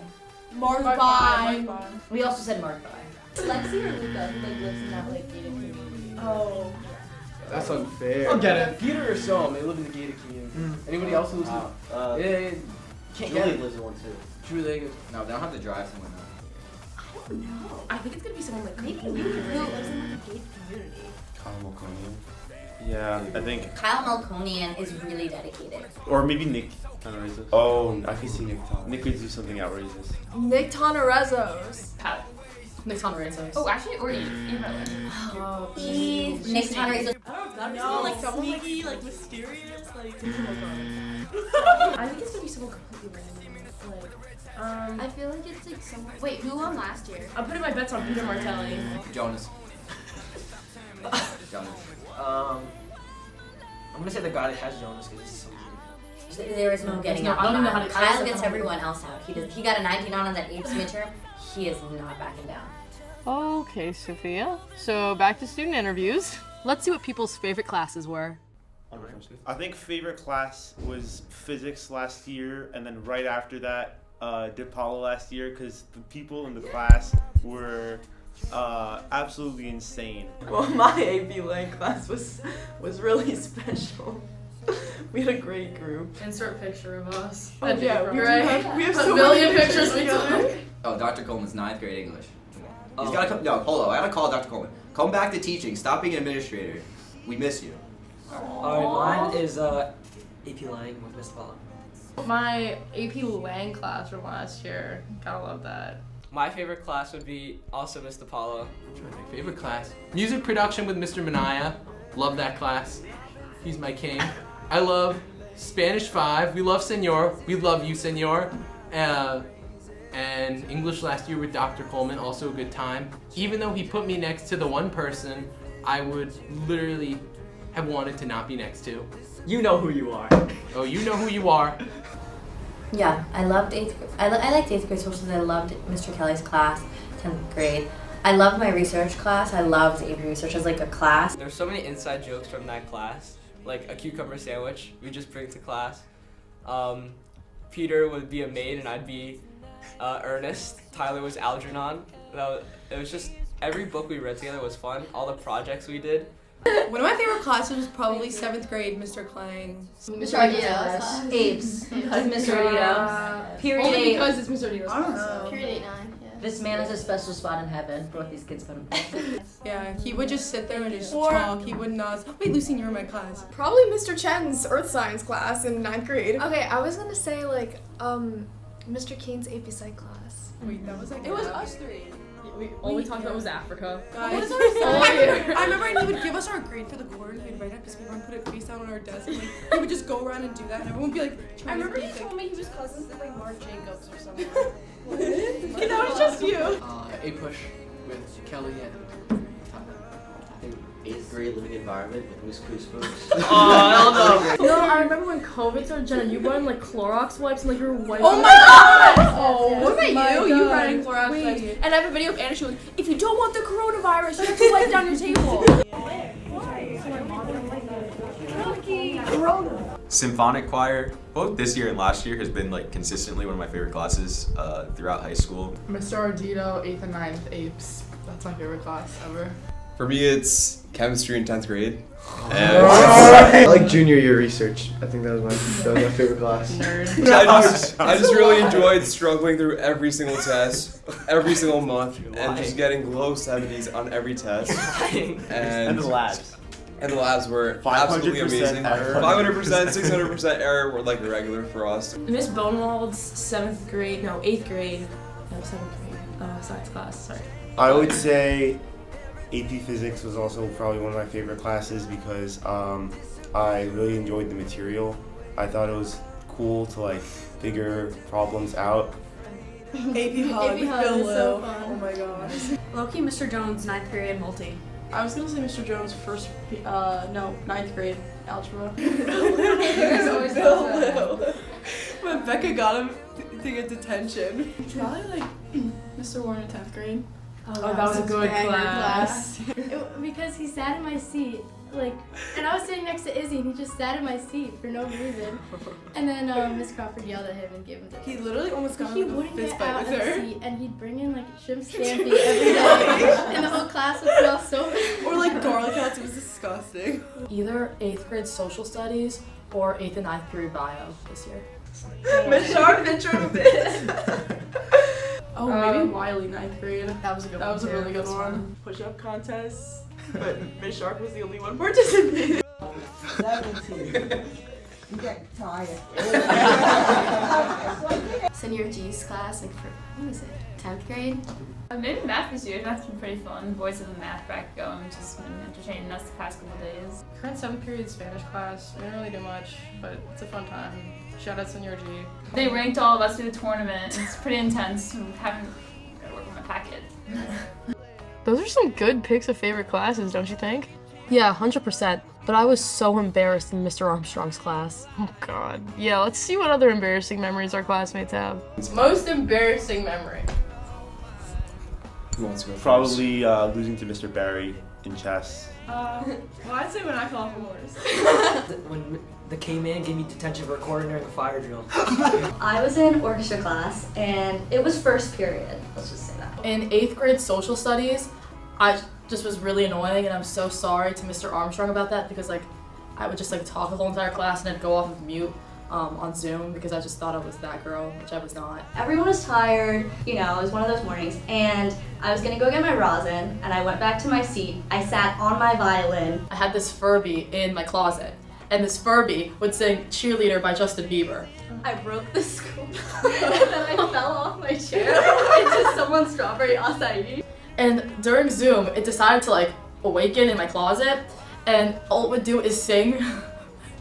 Mark Bai. We also said Mark Bai. Lexi or Luca, who lives in that gated community? Oh. That's unfair. I'll get it. Peter or Som, they live in the gated community. Anybody else who lives in can't get it. lives in one too. Julie. No, they don't have to drive somewhere now. No. I think it's gonna be someone like Maybe Luca lives in like a gated community. Kyle Malconian. Yeah, I think. Kyle Malconian is really dedicated. Or maybe Nick Tonorezos. Oh, I can see Nick Tonorezos. Nick could do something outrageous. Nick Tonorezos. Pat. Nick Tonorezos. Oh, actually, or Eve. Eve. Nick Tonorezos. Someone sneaky, like mysterious, like. I think it's gonna be someone completely random. I feel like it's like someone. Wait, who won last year? I'm putting my bets on Peter Martelli. Jonas. Jonas. I'm gonna say the guy that has Jonas because he's so good. There is no getting out. I don't even know how to. Kyle gets everyone else out. He got a 19 on that Apes midterm. He is not backing down. Okay, Sophia. So back to student interviews. Let's see what people's favorite classes were. I think favorite class was physics last year, and then right after that, DePaulo last year, because the people in the class were absolutely insane. Well, my AP Lang class was really special. We had a great group. Insert picture of us. Oh, yeah, we have a so million many pictures we together. took. Oh, Dr. Coleman's 9th grade English. He's gotta come. No, hold on. I gotta call Dr. Coleman. Come back to teaching. Stop being an administrator. We miss you. Alright, mine is AP Lang with Miss Paula. My AP Lang class from last year. Gotta love that. My favorite class would be also Miss DePaulo. My favorite class. Music production with Mr. Minaya. Love that class. He's my king. I love Spanish 5. We love Senor. We love you, Senor. And English last year with Dr. Coleman, also a good time. Even though he put me next to the one person I would literally have wanted to not be next to. You know who you are. Oh, you know who you are. Yeah, I loved 8th grade. I liked 8th grade social studies. I loved Mr. Kelly's class, 10th grade. I loved my research class. I loved AP research as like a class. There's so many inside jokes from that class. Like a cucumber sandwich we just bring to class. Peter would be a maid and I'd be Ernest. Tyler was Algernon. It was just, every book we read together was fun. All the projects we did. One of my favorite classes was probably 7th grade, Mr. Klang. Mr. Ardito's. Apes. Because Mr. Ardito. Period Only 8. because it's Mr. Ardito's I don't class. know. Period 8-9. Yeah. This man has a special spot in heaven for what these kids put him. Yeah, he would just sit there and just talk. He would not. Wait, Lucine, you were in my class. Probably Mr. Chen's earth science class in 9th grade. Okay, I was gonna say like Mr. Keen's AP Psych class. Wait, that was like. It was us three. All we talked about was Africa. Guys, I remember he would give us our grade for the quarter, and he'd write up his paper and put it face down on our desk, and like he would just go around and do that, and everyone would be like. I remember he told me he was cousins with like Mark Jacobs or something. That was just you. A push with Kelly and I think 8th grade living environment with Miss Couscous. Oh, no, I remember when COVID started, Jenna, you brought in like Clorox wipes and like you were wiping. Oh my god! Oh, what about you? You brought in Clorox Clorox wipes. wipes. And I have a video of Anna showing, if you don't want the coronavirus, you have to wipe down your table. Symphonic choir, both this year and last year, has been like consistently one of my favorite classes throughout high school. Mr. Ardito, 8th and 9th Apes. That's my favorite class ever. For me, it's chemistry in 10th grade. I like junior year research. I think that was my favorite class. I just really enjoyed struggling through every single test, every single month, and just getting low 70s on every test. And the labs. And the labs were absolutely amazing. 500%, 600% error were like regular for us. Miss Bonewald's 8th grade, no, 7th grade, science class, sorry. I would say AP Physics was also probably one of my favorite classes because I really enjoyed the material. I thought it was cool to like figure problems out. AP Hug, AP Hug Bill is so Lil. fun. Oh my gosh. Low-key Mr. Jones, 9th period multi. I was gonna say Mr. Jones no, 9th grade algebra. There's always Bill Lil. Lil. When Becca got him to get detention. Probably like Mr. Warren in 10th grade. Oh, that was a good class. Because he sat in my seat, like, and I was sitting next to Izzy, and he just sat in my seat for no reason. And then Miss Crawford yelled at him and gave him the. He literally almost got He into a wouldn't fist get fight out of with the her. seat, and he'd bring in like shrimp scampi every day, and the whole class would smell so bad. Or like garlic knots. It was disgusting. Either 8th grade social studies or 8th and 9th period bio this year. Miss Sharp intro to this. Oh, maybe Wiley 9th grade. That was a good That one. was a too. really good That's one. fun. Push-up contests, but Miss Sharp was the only one participating. 17. You get tired. Senior G's class, like for, what was it, 10th grade? Maybe math this year. Math's been pretty fun. Boys have a math bracket going, which has been entertaining us the past couple days. Current 7th period Spanish class. We didn't really do much, but it's a fun time. Shout out Senior G. They ranked all of us through the tournament. It's pretty intense. I haven't got to work on my packet. Those are some good picks of favorite classes, don't you think? Yeah, 100%. But I was so embarrassed in Mr. Armstrong's class. Oh god. Yeah, let's see what other embarrassing memories our classmates have. Most embarrassing memory. Who wants to go first? Probably losing to Mr. Barry in chess. Well, I'd say when I fell off a horse. When the K-Man gave me detention for recording during a fire drill. I was in orchestra class, and it was first period. Let's just say that. In 8th grade social studies, I just was really annoying, and I'm so sorry to Mr. Armstrong about that because like I would just like talk the whole entire class and I'd go off of mute on Zoom because I just thought I was that girl, which I was not. Everyone was tired, you know, it was one of those mornings, and I was gonna go get my rosin, and I went back to my seat. I sat on my violin. I had this Furby in my closet, and this Furby would sing Cheerleader by Justin Bieber. I broke the school, and then I fell off my chair into someone's strawberry acai. And during Zoom, it decided to like awaken in my closet, and all it would do is sing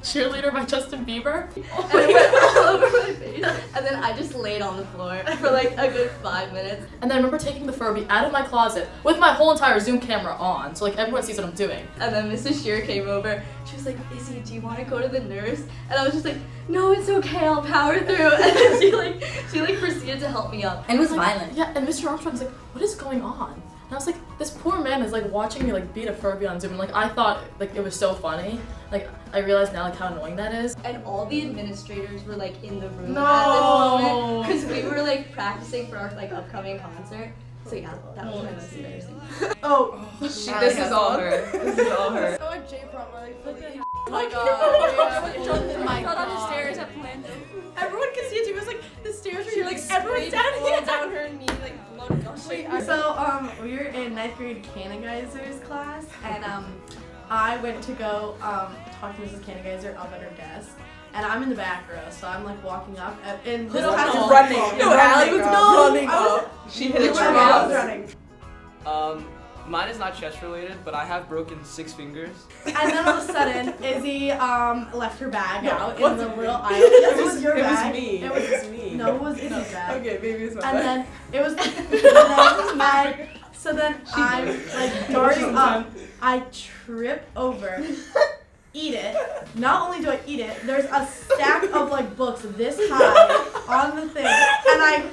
Cheerleader by Justin Bieber. And it went all over my face, and then I just laid on the floor for like a good 5 minutes. And then I remember taking the Furby out of my closet with my whole entire Zoom camera on, so like everyone sees what I'm doing. And then Mrs. Shear came over. She was like, Izzy, do you want to go to the nurse? And I was just like, no, it's okay, I'll power through. And then she proceeded to help me up. And it was violent. Yeah, and Mr. Armstrong was like, what is going on? And I was like, this poor man is like watching me like beat a Furby on Zoom, and like I thought like it was so funny. Like I realize now like how annoying that is. And all the administrators were like in the room No. at this moment because we were like practicing for our like upcoming concert. So yeah, that was my most embarrassing. Oh, This is all her. This is all her. So at J-prom, we're like, Oh my god. I fell down the stairs at Plan. Everyone could see it too. It was like the stairs were like everyone's down here. Down her knee, like blood gushing. So we were in 9th grade Canagizer's class, and I went to go talk to Mrs. Canagizer up at her desk. And I'm in the back row, so I'm like walking up, and this class is running. like, No, Allie was running up. She hit a I was tree. running. Mine is not chest related, but I have broken 6 fingers. And then all of a sudden, Izzy left her bag out in the little aisle. Yes, it was your bag. It was me. No, it was Izzy's bag. Okay, maybe it's my And bag. then it was Izzy's bag. So then I'm like darting up. I trip over, eat it. Not only do I eat it, there's a stack of like books this high on the thing, and I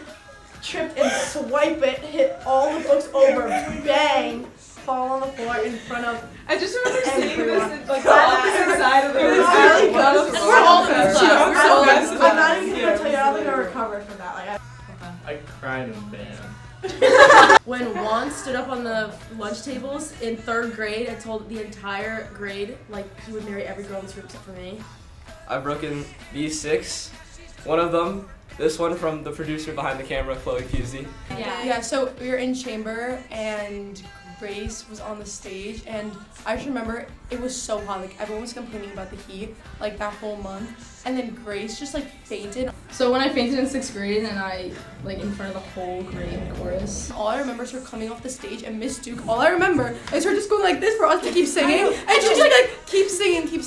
tripped and swipe it, hit all the books over, bang, fall on the floor in front of. I just remember seeing everyone. this like the opposite side of the room. We're all in the class. I'm not even gonna tell you. I don't think I recovered from that. Like I cried in band. When Juan stood up on the lunch tables in 3rd grade and told the entire grade like he would marry every girl in this room except for me. I've broken these 6. One of them, this one from the producer behind the camera, Chloe Pusey. Yeah, so we were in chamber and Grace was on the stage, and I just remember it was so hot, like everyone was complaining about the heat like that whole month, and then Grace just like fainted. So when I fainted in 6th grade and I like in front of the whole grade chorus. All I remember is her coming off the stage and Miss Duke, all I remember is her just going like this for us to keep singing, and she just like keep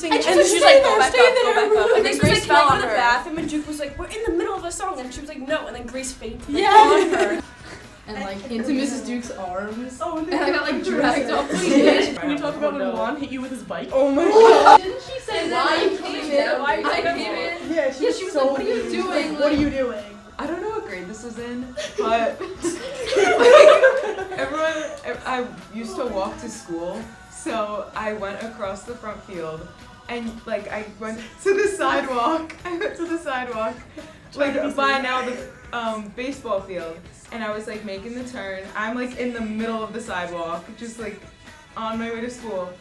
singing, And and she's then she's like, like, go back up, go back up. And then Grace Grace was like, fell "Can I on go to her. the bathroom?" And Juke was like, we're in the middle of a song, and she was like, no. And then Grace fainted Yeah. on her. And like into Mrs. Duke's arms. Oh, and I got like dragged off the Can stage. we talk about when Juan hit you with his bike? Oh my god. Didn't she say why you came in? Why you came in? Yeah, she was like, so what are you doing? What are you doing? I don't know what grade this was in, but I used to walk to school, so I went across the front field, and like I went to the sidewalk. Like by now the baseball field, and I was like making the turn. I'm like in the middle of the sidewalk, just like on my way to school.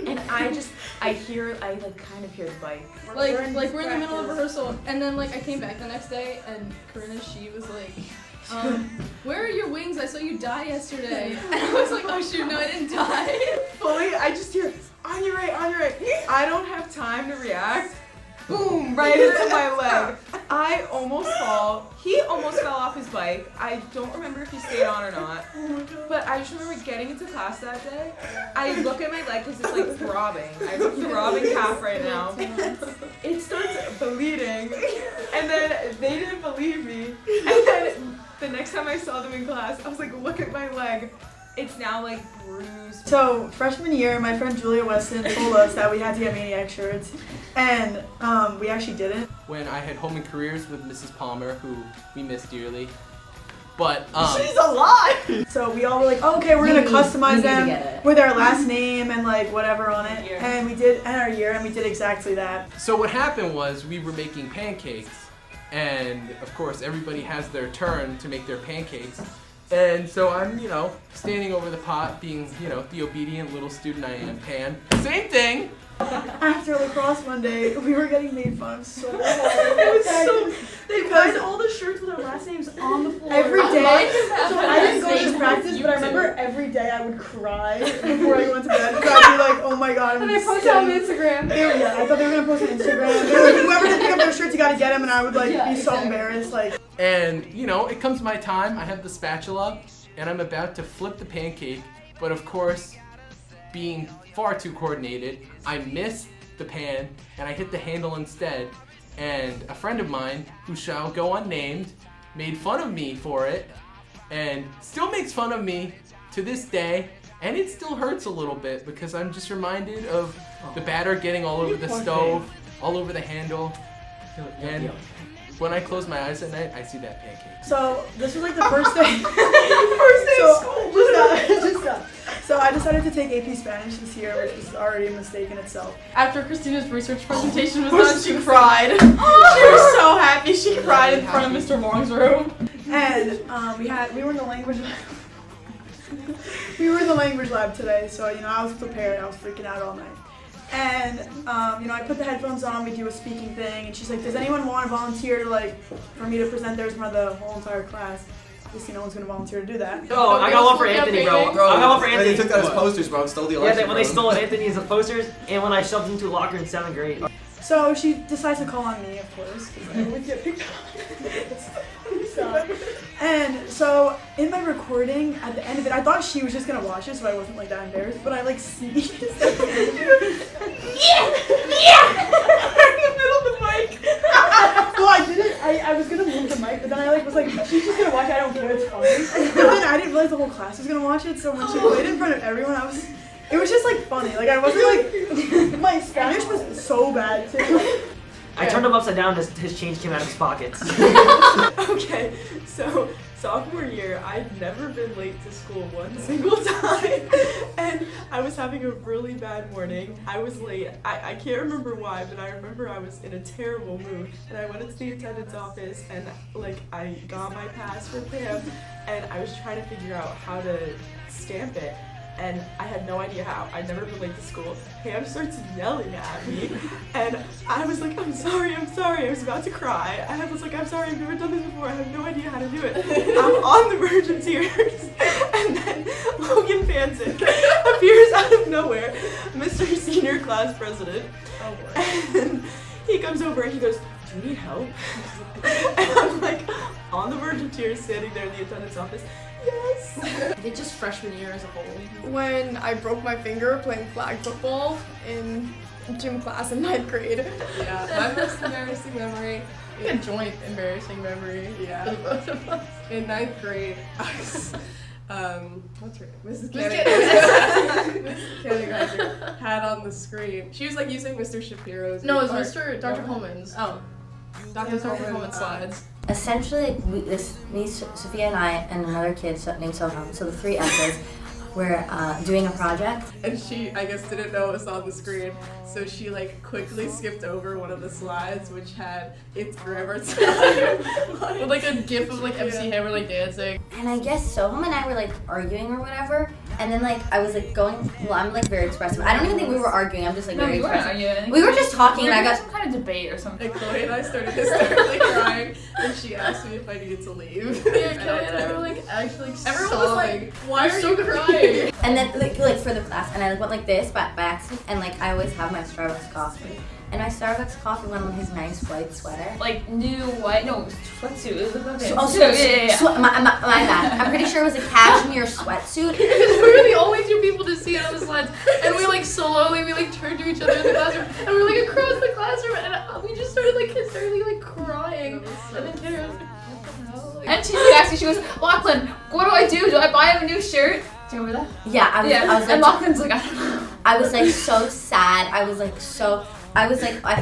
And I like kind of hear the bike. Like we're in the middle of rehearsal, and then like I came back the next day, and Corinna, she was like, where are your wings? I saw you die yesterday. And I was like, oh shoot, no, I didn't die. Fully, I just hear, on your right. I don't have time to react. Boom, right into my leg. I almost fall. He almost fell off his bike. I don't remember if he stayed on or not. But I just remember getting into class that day. I look at my leg because it's like throbbing. I have a throbbing calf right now. It starts bleeding. And then they didn't believe me. And then the next time I saw them in class, I was like, look at my leg. It's now like bruised. So freshman year, my friend Julia Weston told us that we had to get Maniac shirts, and we actually didn't. When I had home and careers with Mrs. Palmer, who we miss dearly, but she's alive. So we all were like, oh, okay, we're gonna customize them with our last name and like whatever on it, and we did, and our year, and we did exactly that. So what happened was we were making pancakes, and of course everybody has their turn to make their pancakes. And so I'm, standing over the pot, being, the obedient little student I am, Pan. Same thing! After lacrosse one day, we were getting made fun of so hard. It was so. They put all the shirts with our last names on the floor every day. So I didn't go to practice, but I remember every day I would cry before I went to bed. So I'd be like, oh my god. And they posted on Instagram. Yeah, I thought they were gonna post on Instagram. They were like, whoever didn't pick up their shirts, you gotta get them, and I would be so embarrassed. And it comes my time. I have the spatula, and I'm about to flip the pancake, but of course, being far too coordinated, I miss the pan and I hit the handle instead. And a friend of mine, who shall go unnamed, made fun of me for it, and still makes fun of me to this day. And it still hurts a little bit because I'm just reminded of the batter getting all over the stove, all over the handle, and when I close my eyes at night, I see that pancake. So this was like the first day. First day of school. Just stop. So I decided to take AP Spanish this year, which was already a mistake in itself. After Christina's research presentation was done, she cried. She was so happy. She cried in front of Mr. Wong's room. And we were in the language we were in the language lab today, so I was prepared. I was freaking out all night. And I put the headphones on, we do a speaking thing, and she's like, does anyone want to volunteer to for me to present theirs in front of the whole entire class? Obviously no one's gonna volunteer to do that. Oh, I got one for Anthony, bro. I got one for Anthony. They took that as posters, bro, and stole the election. Yeah, when they stole Anthony's posters, and when I shoved him into a locker in 7th grade. So she decides to call on me, of course, because I always get picked on. And so in my recording, at the end of it, I thought she was just gonna watch it, so I wasn't that embarrassed. But I sneezed at the end of it. In the middle of the mic. Well, I didn't. I was gonna move the mic, but then I was like, she's just gonna watch it. I don't care. It's funny. But then I didn't realize the whole class was gonna watch it. So when she played it in front of everyone, it was just funny. I wasn't my Spanish was so bad too. I turned him upside down, his change came out of his pockets. Okay, so sophomore year, I'd never been late to school one single time. And I was having a really bad morning. I was late. I can't remember why, but I remember I was in a terrible mood. And I went into the attendance office and I got my pass from Pam and I was trying to figure out how to stamp it. And I had no idea how. I'd never been late to school. Pam starts yelling at me, and I was like, I'm sorry. I was about to cry. I was like, I'm sorry, I've never done this before. I have no idea how to do it. I'm on the verge of tears. And then Logan Pansick appears out of nowhere, Mr. Senior Class President. Oh boy. And he comes over and he goes, do you need help? And I'm on the verge of tears, standing there in the attendance office. Yes! I think just freshman year as a whole. When I broke my finger playing flag football in gym class in 9th grade. Yeah, my most embarrassing memory. A joint embarrassing memory. Yeah. For the both of us. In 9th grade, I was, what's her name? Mrs. Mrs. Kenninger had on the screen. She was like using Mr. Shapiro's. No, it was Dr. Coleman's. Oh. Dr. Coleman's slides. Essentially, me, Sophia, and I, and another kid named Soham, so the 3 S's, were doing a project. And she, I guess, didn't know it was on the screen, so she like quickly skipped over one of the slides, which had "It's grammar time" with like a gif of like MC Hammer like dancing. And I guess Soham and I were like arguing or whatever, and then like I was like going. Well, I'm like very expressive. I don't even think we were arguing. I'm just like very expressive. We were just talking, and I got some kind of debate or something. And Chloe and I started hysterically crying, and she asked me if I needed to leave. Yeah, Chloe and I were like actually everyone was like, "Why are so you crying?" And then like for the class, and I like went like this by accident, and like I always have my Starbucks coffee, and my Starbucks coffee went on his nice white sweater. Like new white, no, sweatsuit. It was okay. My bad. I'm pretty sure it was a cashmere sweatsuit. We were the only 2 people to see it on the slides, and we like slowly turned to each other in the classroom, and we were like across the classroom, and we just started like hysterically like crying, and then Taylor was like, what the hell? Like, And she asked me, she goes, Lachlan, what do I do? Do I buy him a new shirt? Do you remember that? Yeah, I was like, and Lachlan's like, I don't know. I was like so sad. I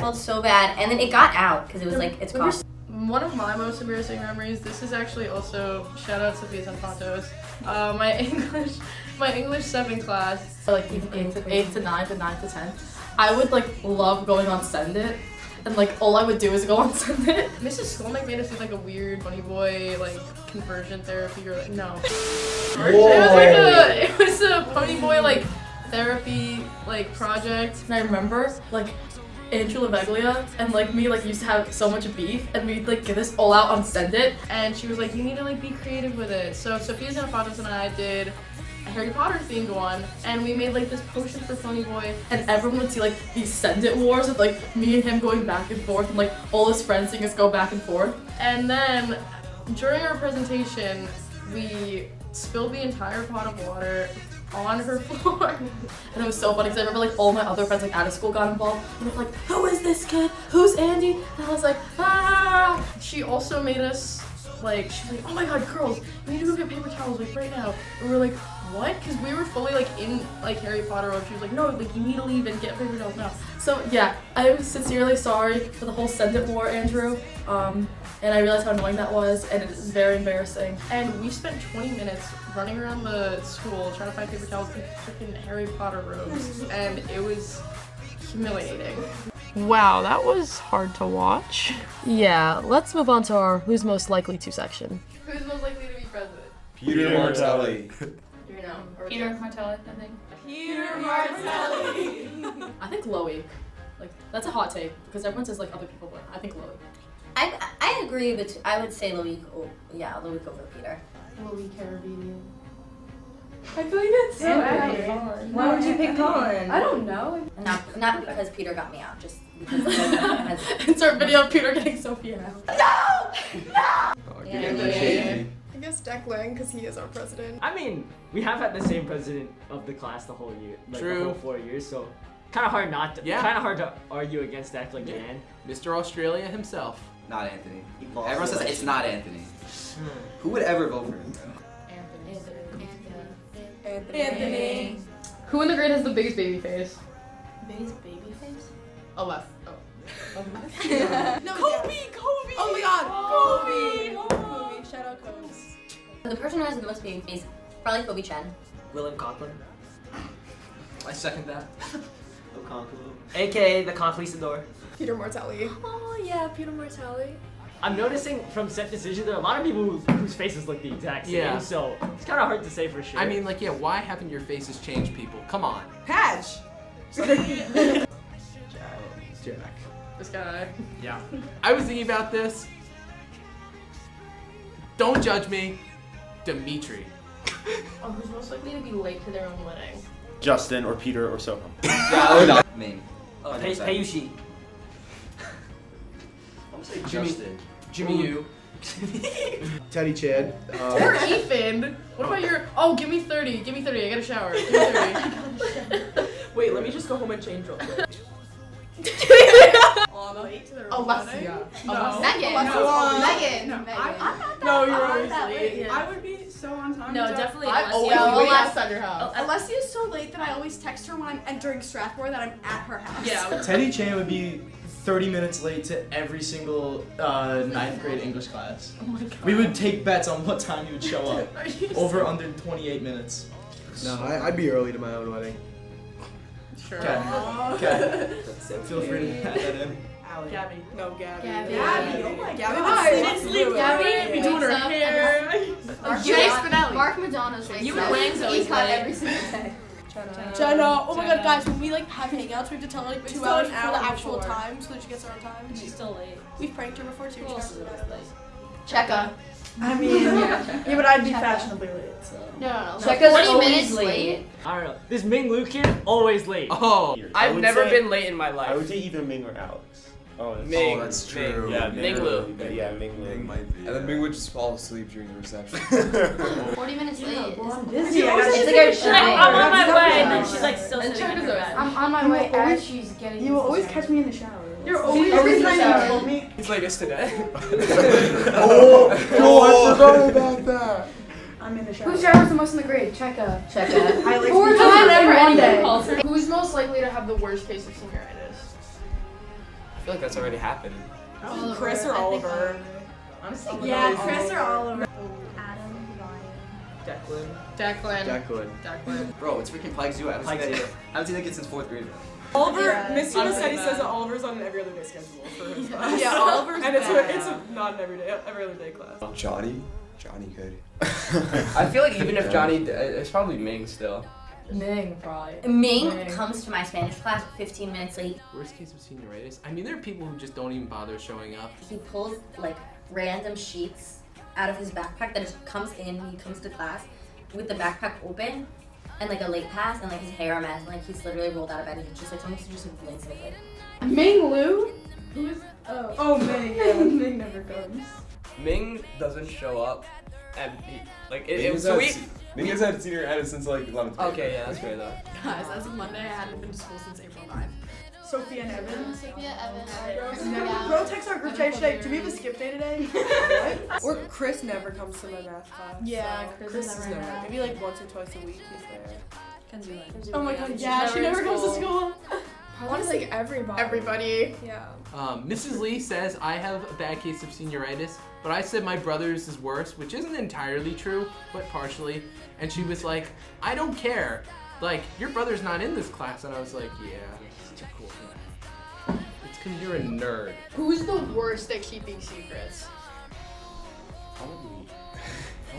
felt so bad, and then it got out because it was like it's cost. One of my most embarrassing memories. This is actually also shout out Sophia Sanfantos. My English 7 class, like 8th to 9th and 9th to 10th. I would like love going on Send It. And like all I would do is go on Send It. Mrs. Skolnick made us do like a weird bunny boy like conversion therapy or like no. It was a pony boy like therapy like project. And I remember like Andrew Laveglia and like me like used to have so much beef, and we'd like get this all out on Send It. And she was like, you need to like be creative with it. So Sophia Xenophontis and I did a Harry Potter themed one, and we made like this potion for Pony Boy, and everyone would see like these Send It wars with like me and him going back and forth, and like all his friends seeing us go back and forth. And then during our presentation, we spilled the entire pot of water on her floor. And it was so funny because I remember like all my other friends like out of school got involved, and they're like, who is this kid? Who's Andy? And I was like, ah. She also made us like, she's like, oh my god, girls, you need to go get paper towels like right now. And we're like, what? Because we were fully like in like Harry Potter mode. She was like, no, like you need to leave and get paper towels now. So yeah, I'm sincerely sorry for the whole Send It war, Andrew. And I realized how annoying that was, and it is very embarrassing. And we spent 20 minutes running around the school trying to find paper towels in freaking Harry Potter robes, and it was humiliating. Wow, that was hard to watch. Yeah, let's move on to our Who's Most Likely To section. Who's most likely to be president? Peter Martelli. Peter Martelli, I think. Peter Martelli. I think Loey. Like that's a hot take because everyone says like other people, but I think Loey. I agree, but I would say Loic. Loic over Peter. Loic Carabinian. I feel like that's so accurate. Why would you pick Colin? I don't know. Not because Peter got me out, just because has It's our video of Peter getting Sophia out. Oh, I guess Declan, because he is our president. I mean, we have had the same president of the class the whole year, like True. the whole 4 years, so kind of hard not to, Yeah. kind of hard to argue against Declan again. Mr. Australia himself. Not Anthony. Everyone says it's not Anthony. Who would ever vote for him? Anthony. Who in the grade has the biggest baby face? Biggest baby face? Aleph. No, Kobe! Oh my god! Kobe! Shout out Kobe. The person who has the most baby face, probably Kobe Chen. Willem Conklin, I second that. aka the Conquistador. Peter Martelli. Oh yeah, Peter Martelli. I'm noticing from set decision there are a lot of people whose faces look the exact same, Yeah. so it's kind of hard to say for sure. I mean, like, yeah, why haven't your faces changed, people? Come on. Patch. Jack. This guy. Yeah. I was thinking about this. Don't judge me. Dimitri. Oh, who's most likely to be late to their own wedding? Justin or Peter or Soham. Yeah, me. Payushi. I'm gonna say Jimmy. Justin. Jimmy U. Teddy Chan. Or Ethan. What about your? Oh, give me 30. Give me 30. I gotta shower. Give me 30. Wait, let me just go home and change real quick. Alessia. No. Megan. No. Megan. No, I'm not No, you're I'm always that late. late. I would be so on time. No, with definitely that. Alessia. always Alessia. late outside your house. Alessia is so late that I always text her when I'm entering Strathmore that I'm at her house. Yeah. Teddy Chan would be 30 minutes late to every single 9th grade English class. Oh my god. We would take bets on what time he would show up. Over under 28 minutes. No, I'd be early to my own wedding. Sure. Okay. Feel free to add that in. Gabby. No, Gabby. Gabby. Oh my Gabby god. would sleep. Gabby Be doing her wakes up hair. Jay Spinelli. Mark Madonna's wakes You up. and Wang's always He cut late. every single day. Jenna. Oh my god, guys, when we like have hangouts, we have to tell her like 2 hours an before hour the actual before. time so that she gets there on time. She's still late. We've pranked her before too. Who else is always late? Checka. I mean, yeah, but I'd be fashionably late. So. No. Checka's 40 always minutes late. late. I don't know. This Ming Lu kid always late. Oh, I I've would never say- been late in my life. I would say either Ming or Alex. Oh, that's Ming. Oh, that's Ming. true. Yeah, Ming Lu. Yeah, Ming Lu. Ming might be. And then Ming would just fall asleep during the reception. 40 minutes late. Well, I'm Isn't busy. it? I got It's shit like to our do. shit. I'm on my Yeah. way, and then she's like still And sitting in her Checka's bed. I'm on my way as she's getting. You will always catch me in the shower. You're always every in the time shower. you told me. It's like us today. Oh, I forgot about that. I'm in the shower. Who showers the most in the grade? Checka. Checka. I like 4 to- times in one day. Who's most likely to have the worst case of senioritis? I feel like that's already happened. Chris or Oliver. Honestly, Yeah, Chris or Oliver. Declan. Declan. Bro, it's freaking Pike Zoo. I haven't seen that kid since 4th grade. Oliver, Yeah. Miss I'm Una said he pretty says bad. that Oliver's on an every other day schedule for his class. Yeah, Oliver's and it's bad. not an every other day class. Johnny could. I feel like even if Johnny, it's probably Ming still. Ming, probably. Ming comes to my Spanish class 15 minutes late. Worst case of senioritis? I mean, there are people who just don't even bother showing up. He pulls like random sheets out of his backpack that just comes in. He comes to class with the backpack open and like a late pass and like his hair a mess. And, like he's literally rolled out of bed and he's just like someone just like blinks and like. Ming Lu? Who is? Oh, Ming. Yeah, Ming never comes. Ming doesn't show up, and he, like Ming it has so had we. se- Ming has had senioritis since like 11th grade. Okay, yeah, that's fair though. Guys, as of Monday, I hadn't been to school since April 9th. Sophia and Evan. Sophia Evans. Bro, text our group chat today. Do we have a skip day today? What? Or Chris never comes to my math class. Yeah, so Chris is never never. around. Maybe like once or twice a week he's there. Kenzie Lynn. Oh my god, yeah, she never comes to school. Honestly, like everybody. Everybody. Yeah. Mrs. Lee says I have a bad case of senioritis, but I said my brother's is worse, which isn't entirely true, but partially. And she was like, I don't care. Like, your brother's not in this class. And I was like, yeah, it's a cool thing. It's because you're a nerd. Who's the worst at keeping secrets? Probably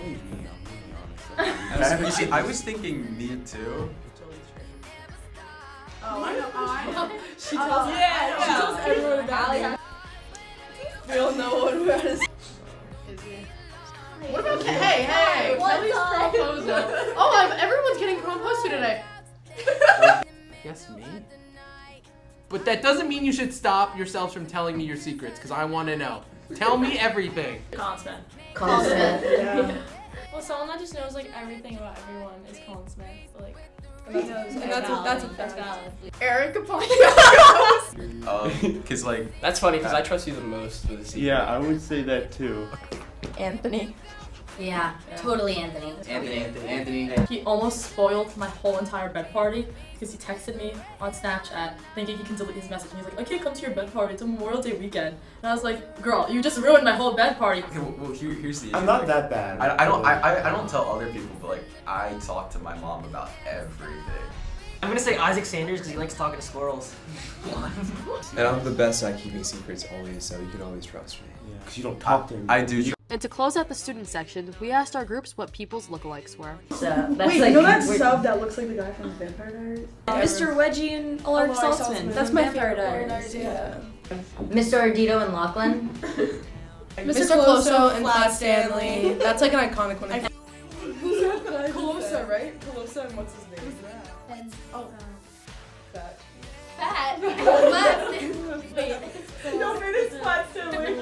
me, I'm being honest. I was thinking me too. Oh, I know. She tells she tells everyone about me. We all know what we're at. What about hey, Kelly's proposal. Oh, everyone's getting proposed to today. Yes, me? But that doesn't mean you should stop yourselves from telling me your secrets, because I want to know. Tell me everything. Colin Smith. Colin Smith. Yeah. Well, someone that just knows like everything about everyone is Colin Smith. So, like, That's a valid. Eric upon Cause like That's funny because I trust you the most with the secret. Yeah, I would say that too. Anthony. Yeah, totally Anthony. Anthony. He almost spoiled my whole entire bed party because he texted me on Snapchat thinking he can delete his message. And he's like, I can't come to your bed party. It's a Memorial Day weekend. And I was like, girl, you just ruined my whole bed party. Okay, well here's the issue. I'm not like, that bad. I don't tell other people, but like I talk to my mom about everything. I'm gonna say Isaac Sanders because he likes talking to squirrels. And I'm the best at keeping secrets always, so you can always trust me. Yeah, because you don't talk to him. I do. And to close out the student section, we asked our groups what people's lookalikes were. So that's Wait, like you know that sub that looks like the guy from Vampire Diaries? Mr. Wedgie and Alaric Saltzman. That's my favorite Diaries. Yeah. Mr. Ardito and Lachlan. Mr. Colosso and Flat Stanley. That's like an iconic one. Who's that? Colossa, right? Colossa and what's his name? Oh. Fat. Fat. No, it is Flat Stanley.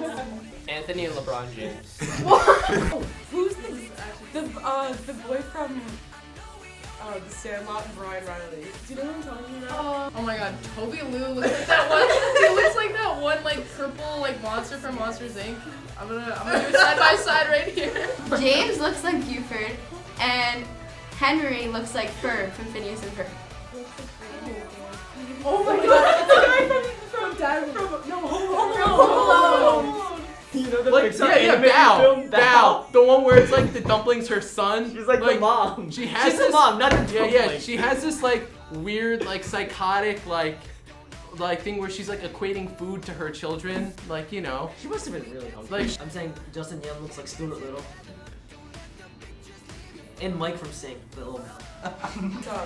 Anthony and LeBron James. Who's the boy from The Sandlot and Brian Riley. Do you know what I'm talking about? Oh my god, Toby Lou looks like that one. He looks like that one like purple like monster from Monsters Inc. I'm gonna do it side by side right here. James looks like Buford, and Henry looks like Fur from Phineas and Ferb. Oh my god, it's the guy from Dad from Home Alone. You know the Like, Pixar yeah, animated film? Bao. The one where it's like the dumpling's her son. She's like the mom. She has She's this, the mom, not the Yeah, dumpling. she has this like weird, like psychotic, like thing where she's like equating food to her children. Like, you know. She must have been really hungry. Like, I'm saying Justin Yam looks like Stuart Little. And Mike from Sing, the little mouth.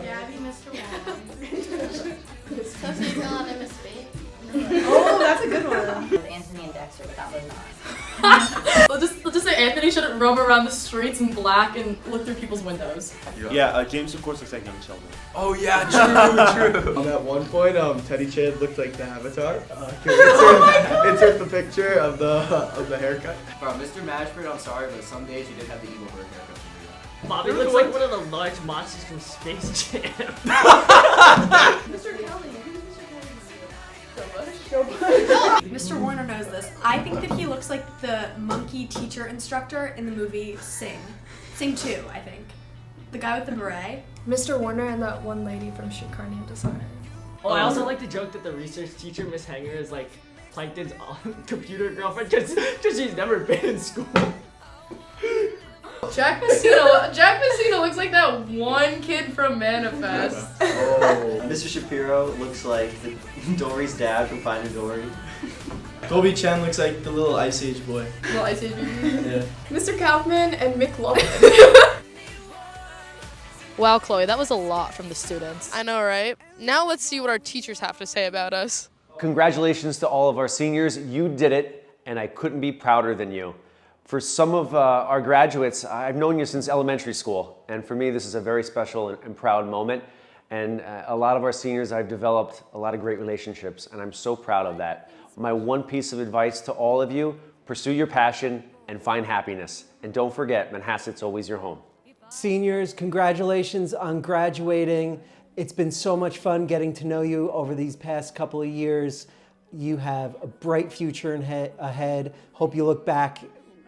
Gabby, Mr. Wong. Sophie Dillon and Miss Fate. Oh, that's a good one. Anthony and Dexter, but that was not. Let's just say Anthony shouldn't roam around the streets in black and look through people's windows. Yeah, James of course looks like young Sheldon. Oh yeah, true. At one point, Teddy Chan looked like the Avatar. Insert the picture of the haircut. Bro, Mr. Mashford, I'm sorry, but some days you did have the evil bird haircut. Bobby looks like one of the large monsters from Space Jam. Mr. Kelly. Mr. Warner knows this. I think that he looks like the monkey teacher instructor in the movie Sing. Sing 2, I think. The guy with the beret. Mr. Warner and that one lady from Streetcar Named Desire. Oh, I also like the joke that the research teacher, Miss Hanger, is like Plankton's computer girlfriend just she's never been in school. Jack Messina looks like that one kid from Manifest. Oh, Mr. Shapiro looks like Dory's dad from Finding Dory. Toby Chen looks like the little Ice Age boy. Little Ice Age baby. Yeah. Mr. Kaufman and Mick Logan. Wow, Chloe, that was a lot from the students. I know, right? Now let's see what our teachers have to say about us. Congratulations to all of our seniors. You did it, and I couldn't be prouder than you. For some of our graduates, I've known you since elementary school, and for me, this is a very special and proud moment. And a lot of our seniors, I've developed a lot of great relationships, and I'm so proud of that. My one piece of advice to all of you, pursue your passion and find happiness. And don't forget, Manhasset's always your home. Seniors, congratulations on graduating. It's been so much fun getting to know you over these past couple of years. You have a bright future ahead. Hope you look back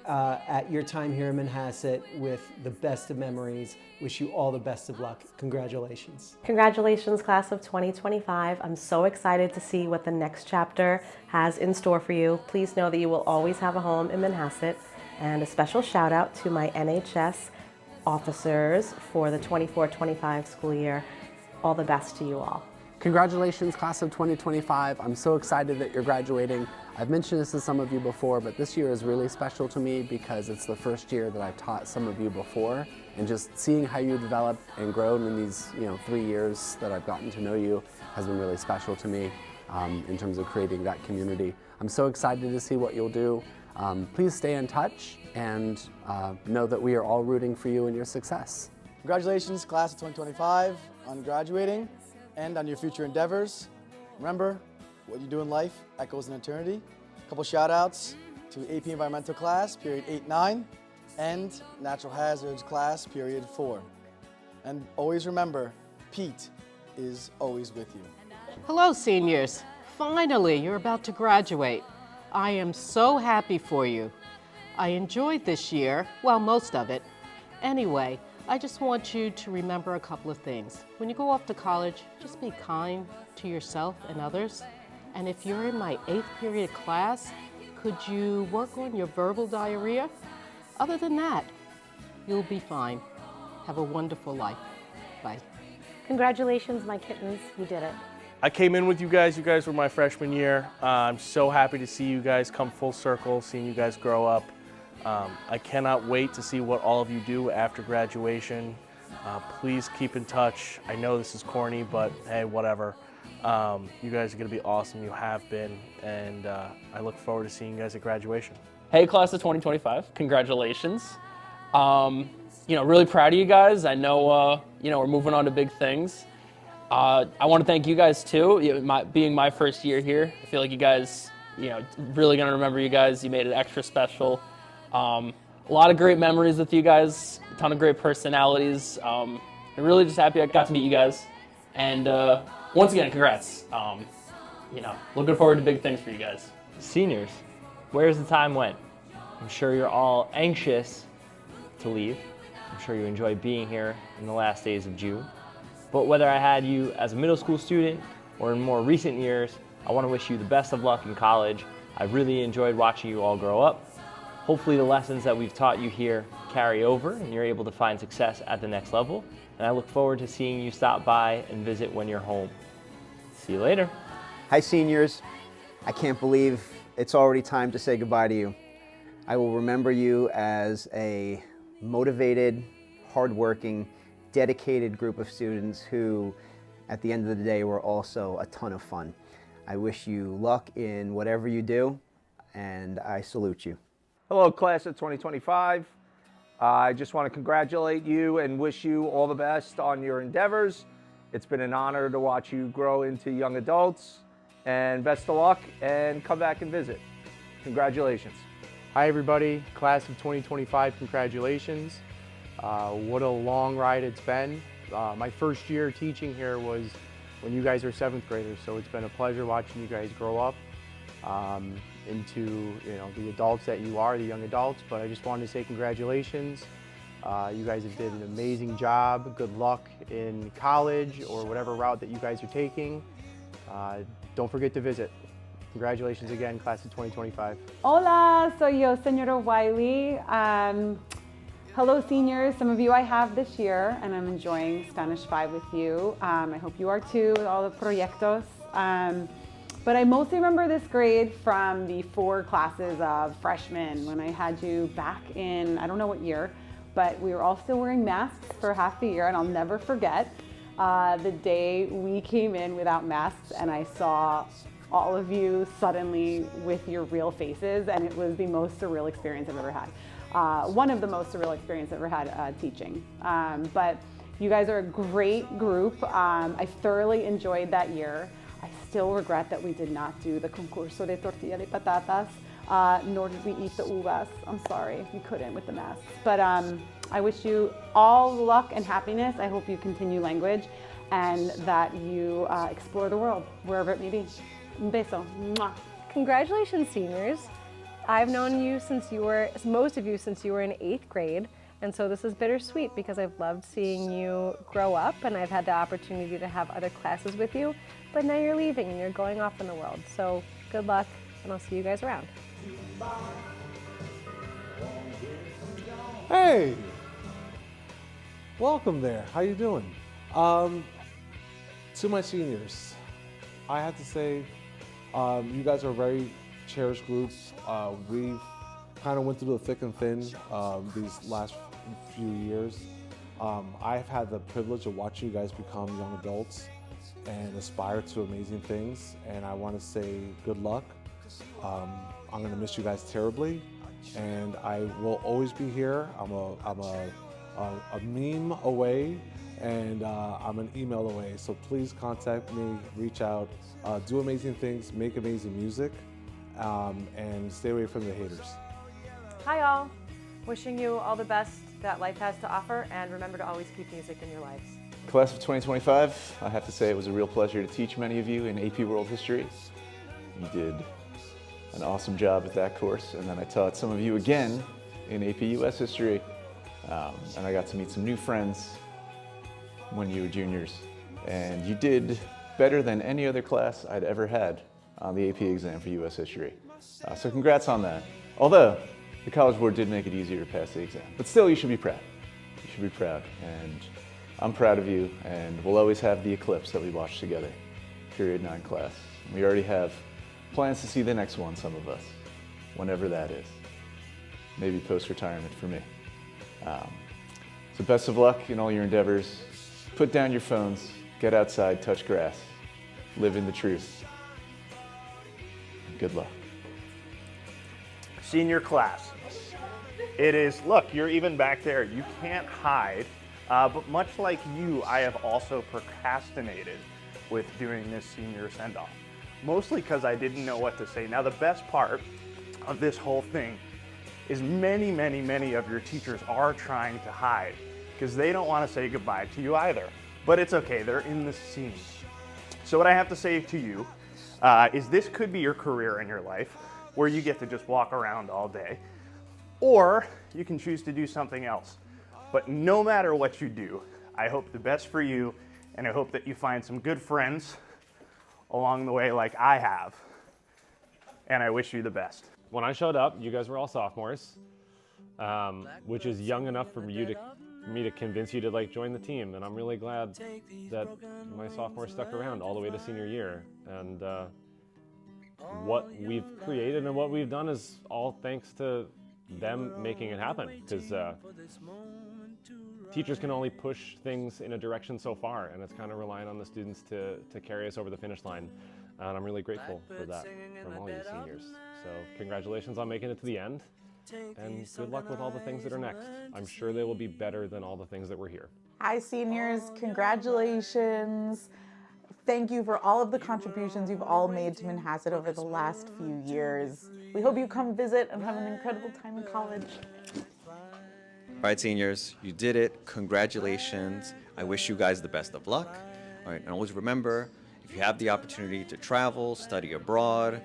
at your time here in Manhasset with the best of memories. Wish you all the best of luck. Congratulations. Congratulations, class of 2025. I'm so excited to see what the next chapter has in store for you. Please know that you will always have a home in Manhasset. And a special shout out to my NHS officers for the 24-25 school year. All the best to you all. Congratulations, class of 2025. I'm so excited that you're graduating. I've mentioned this to some of you before, but this year is really special to me because it's the first year that I've taught some of you before, and just seeing how you developed and grown in these 3 years that I've gotten to know you has been really special to me in terms of creating that community. I'm so excited to see what you'll do. Please stay in touch and know that we are all rooting for you and your success. Congratulations, class of 2025, on graduating and on your future endeavors. Remember, what you do in life echoes in eternity. A couple shout outs to AP Environmental class, period 8-9, and Natural Hazards class, period 4. And always remember, Pete is always with you. Hello, seniors. Finally, you're about to graduate. I am so happy for you. I enjoyed this year, well, most of it. Anyway, I just want you to remember a couple of things. When you go off to college, just be kind to yourself and others. And if you're in my 8th period class, could you work on your verbal diarrhea? Other than that, you'll be fine. Have a wonderful life. Bye. Congratulations, my kittens. You did it. I came in with you guys. You guys were my freshman year. I'm so happy to see you guys come full circle, seeing you guys grow up. I cannot wait to see what all of you do after graduation. Please keep in touch. I know this is corny, but hey, whatever. You guys are going to be awesome. You have been, and I look forward to seeing you guys at graduation. Hey, class of 2025, congratulations. Really proud of you guys. I know, we're moving on to big things. I want to thank you guys too, being my first year here. I feel like you guys, really going to remember you guys. You made it extra special. A lot of great memories with you guys, a ton of great personalities. I'm really just happy I got to meet you guys. And once again, congrats. Looking forward to big things for you guys. Seniors, where's the time went? I'm sure you're all anxious to leave. I'm sure you enjoy being here in the last days of June. But whether I had you as a middle school student or in more recent years, I want to wish you the best of luck in college. I really enjoyed watching you all grow up. Hopefully the lessons that we've taught you here carry over and you're able to find success at the next level. And I look forward to seeing you stop by and visit when you're home. See you later. Hi seniors, I can't believe it's already time to say goodbye to you. I will remember you as a motivated, hardworking, dedicated group of students who, at the end of the day, were also a ton of fun. I wish you luck in whatever you do, and I salute you. Hello, class of 2025. I just want to congratulate you and wish you all the best on your endeavors. It's been an honor to watch you grow into young adults, and best of luck, and come back and visit. Congratulations. Hi everybody, class of 2025, congratulations. What a long ride it's been. My first year teaching here was when you guys are 7th graders, so it's been a pleasure watching you guys grow up into the adults that you are, the young adults, but I just wanted to say congratulations. You guys have did an amazing job. Good luck in college or whatever route that you guys are taking. Don't forget to visit. Congratulations again, class of 2025. Hola, soy yo, Señora Wiley. Hello, seniors. Some of you I have this year, and I'm enjoying Spanish 5 with you. I hope you are too, with all the proyectos. But I mostly remember this grade from the 4 classes of freshmen when I had you back in, I don't know what year, but we were all still wearing masks for half the year, and I'll never forget the day we came in without masks and I saw all of you suddenly with your real faces, and it was the most surreal experience I've ever had. One of the most surreal experiences I've ever had teaching. But you guys are a great group. I thoroughly enjoyed that year. I still regret that we did not do the concurso de tortilla de patatas, nor did we eat the uvas. I'm sorry, we couldn't with the masks. But I wish you all luck and happiness. I hope you continue language and that you explore the world, wherever it may be. Un beso. Mwah. Congratulations, seniors. I've known you since you were, most of you since you were in 8th grade, and so this is bittersweet because I've loved seeing you grow up and I've had the opportunity to have other classes with you, but now you're leaving and you're going off in the world. So good luck, and I'll see you guys around. Hey! Welcome there. How you doing? To my seniors, I have to say, you guys are a very cherished group. We've kind of went through the thick and thin these last few years. I've had the privilege of watching you guys become young adults and aspire to amazing things, and I want to say good luck. I'm going to miss you guys terribly, and I will always be here. I'm a meme away, and I'm an email away, so please contact me, reach out, do amazing things, make amazing music, and stay away from the haters. Hi all, wishing you all the best that life has to offer, and remember to always keep music in your lives. Class of 2025, I have to say it was a real pleasure to teach many of you in AP World History. You did an awesome job at that course, and then I taught some of you again in AP US History, and I got to meet some new friends when you were juniors, and you did better than any other class I'd ever had on the AP exam for US History. So congrats on that. Although, the College Board did make it easier to pass the exam. But still, you should be proud. You should be proud, and I'm proud of you, and we'll always have the eclipse that we watched together, period 9 class. We already have plans to see the next one, some of us, whenever that is. Maybe post-retirement for me. So best of luck in all your endeavors. Put down your phones, get outside, touch grass, live in the truth. And good luck. Senior class. It is, look, you're even back there. You can't hide. But much like you, I have also procrastinated with doing this senior send-off. Mostly because I didn't know what to say. Now, the best part of this whole thing is many of your teachers are trying to hide. because they don't want to say goodbye to you either. But it's okay, they're in the scene. So what I have to say to you is this could be your career in your life, where you get to just walk around all day, or you can choose to do something else. But no matter what you do, I hope the best for you, and I hope that you find some good friends along the way like I have, and I wish you the best. When I showed up, you guys were all sophomores, which is young enough for me to convince you to like join the team, and I'm really glad that my sophomores stuck around all the way to senior year. And what we've created and what we've done is all thanks to them making it happen, because teachers can only push things in a direction so far, and it's kind of relying on the students to carry us over the finish line. And I'm really grateful for that from all you seniors. So congratulations on making it to the end, and good luck with all the things that are next. I'm sure they will be better than all the things that were here. Hi seniors, congratulations. Thank you for all of the contributions you've all made to Manhasset over the last few years. We hope you come visit and have an incredible time in college. All right, seniors, you did it. Congratulations. I wish you guys the best of luck. All right, and always remember, if you have the opportunity to travel, study abroad,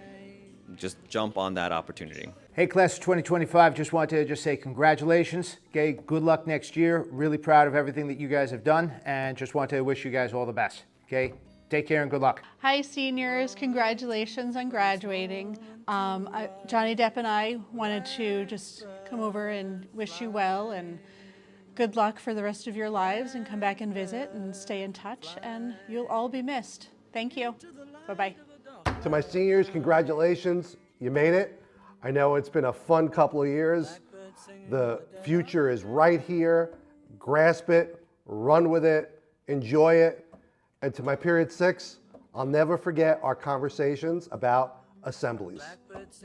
just jump on that opportunity. Hey, class of 2025, just wanted to say congratulations. Okay, good luck next year. Really proud of everything that you guys have done, and just want to wish you guys all the best. Okay, take care and good luck. Hi seniors, congratulations on graduating. Johnny Depp and I wanted to just come over and wish you well and good luck for the rest of your lives, and come back and visit and stay in touch, and you'll all be missed. Thank you. Bye-bye. To my seniors, congratulations, you made it. I know it's been a fun couple of years. The future is right here. Grasp it, run with it, enjoy it. And to my period 6, I'll never forget our conversations about assemblies.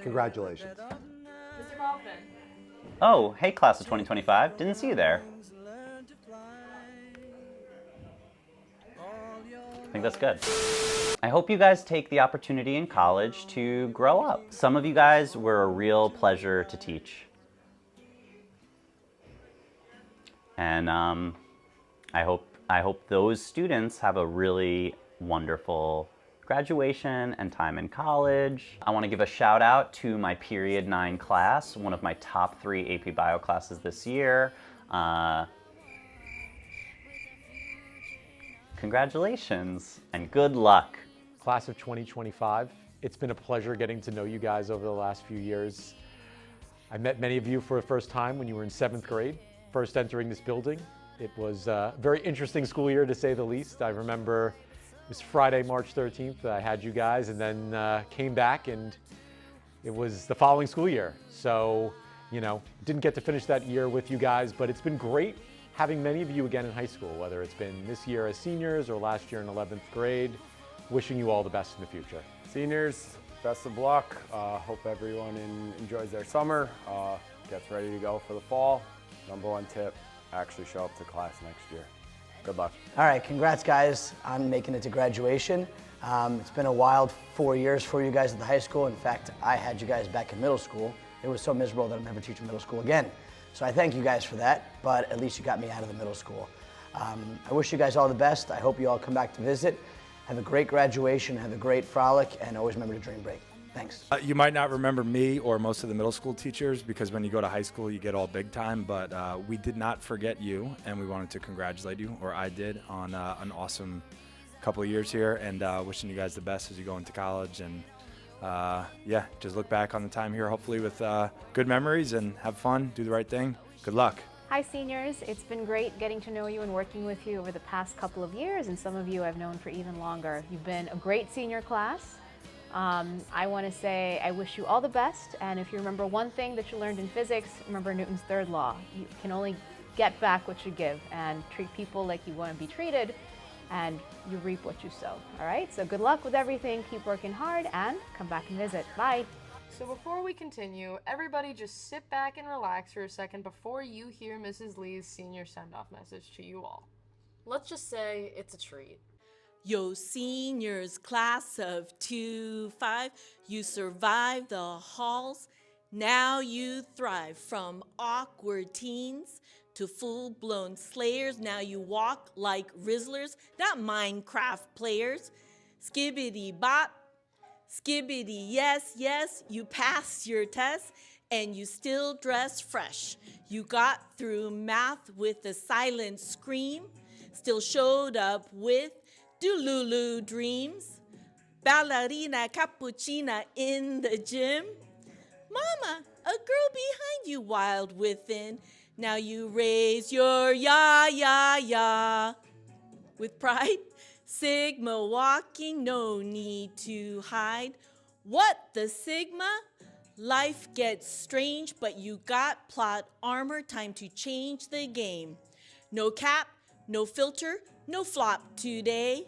Congratulations. Mr. Kaufman. Oh, hey class of 2025, didn't see you there. I think that's good. I hope you guys take the opportunity in college to grow up. Some of you guys were a real pleasure to teach. And I hope those students have a really wonderful graduation and time in college. I want to give a shout out to my period 9 class, one of my top 3 AP Bio classes this year. Congratulations and good luck. Class of 2025, it's been a pleasure getting to know you guys over the last few years. I met many of you for the first time when you were in 7th grade, first entering this building. It was a very interesting school year, to say the least. I remember it was Friday, March 13th, I had you guys, and then came back, and it was the following school year. So, you know, didn't get to finish that year with you guys, but it's been great having many of you again in high school, whether it's been this year as seniors or last year in 11th grade. Wishing you all the best in the future. Seniors, best of luck. Hope everyone enjoys their summer, gets ready to go for the fall. Number 1 tip, actually show up to class next year. Good luck. All right, congrats guys on making it to graduation. It's been a wild 4 years for you guys at the high school. In fact, I had you guys back in middle school. It was so miserable that I'm never teaching middle school again. So I thank you guys for that, but at least you got me out of the middle school. I wish you guys all the best. I hope you all come back to visit. Have a great graduation, have a great frolic, and always remember to dream big. Thanks. You might not remember me or most of the middle school teachers, because when you go to high school, you get all big time, but we did not forget you, and we wanted to congratulate you, or I did, on an awesome couple of years here, and wishing you guys the best as you go into college. And yeah, just look back on the time here, hopefully with good memories, and have fun, do the right thing. Good luck. Hi seniors, it's been great getting to know you and working with you over the past couple of years, and some of you I've known for even longer. You've been a great senior class. I want to say I wish you all the best, and if you remember one thing that you learned in physics, remember Newton's 3rd law. You can only get back what you give, and treat people like you want to be treated, and you reap what you sow. All right, so good luck with everything, keep working hard, and come back and visit. Bye. So before we continue, everybody just sit back and relax for a second before you hear Mrs. Lee's senior send-off message to you all. Let's just say it's a treat. Yo, seniors, class of 25, you survived the halls. Now you thrive from awkward teens to to full-blown slayers. Now you walk like Rizzlers, not Minecraft players. Skibbity bop, skibbity yes, yes, you passed your test and you still dress fresh. You got through math with a silent scream, still showed up with Dululu dreams. Ballerina cappuccina in the gym. Mama, a girl behind you wild within. Now you raise your ya, ya, ya. With pride, Sigma walking, no need to hide. What the Sigma? Life gets strange, but you got plot armor, time to change the game. No cap, no filter, no flop today.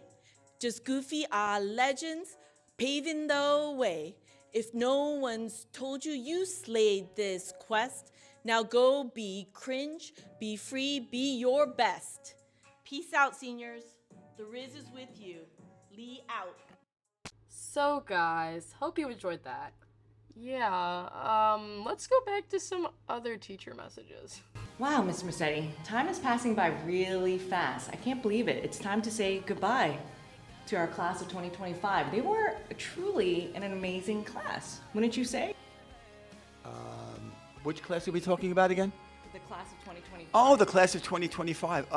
Just goofy legends paving the way. If no one's told you, you slayed this quest. Now go be cringe, be free, be your best. Peace out, seniors. The Riz is with you. Lee out. So guys, hope you enjoyed that. Yeah, let's go back to some other teacher messages. Wow, Ms. Mercetti, time is passing by really fast. I can't believe it. It's time to say goodbye to our class of 2025. They were truly an amazing class, wouldn't you say? Which class are we talking about again? The class of 2025. Oh, the class of 2025.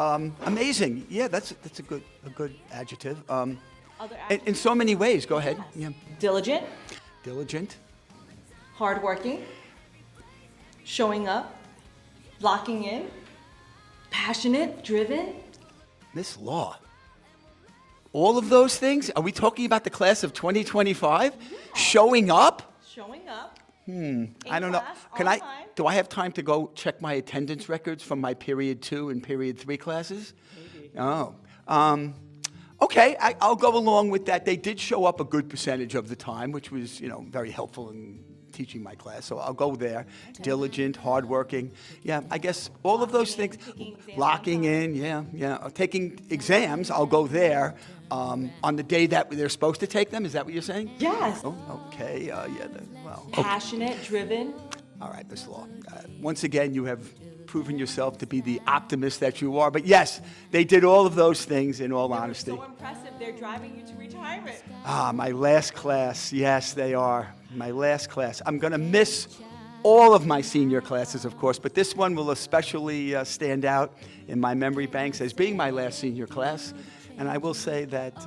Amazing. Yeah, that's a good adjective. Other In so many ways. Go ahead. Yes. Yeah. Diligent, Diligent. hardworking, showing up, locking in, passionate, driven. Miss Law. All of those things? Are we talking about the class of 2025? Showing up? Showing up. I don't know. class, Do I have time to go check my attendance records from my period 2 and period 3 classes? Maybe. Oh. Okay, I'll go along with that. They did show up a good percentage of the time, which was, very helpful in teaching my class. So I'll go there. Okay. Diligent, hardworking. Yeah, I guess all of those things. Locking in, yeah. Taking exams, I'll go there on the day that they're supposed to take them. Is that what you're saying? Yes. Oh, okay. Passionate, driven. All right, Ms. Law. Once again, you have proven yourself to be the optimist that you are. But yes, they did all of those things in all honesty. So impressive. They're driving you to retirement. My last class. Yes, they are. My last class. I'm going to miss all of my senior classes, of course, but this one will especially stand out in my memory banks as being my last senior class. And I will say that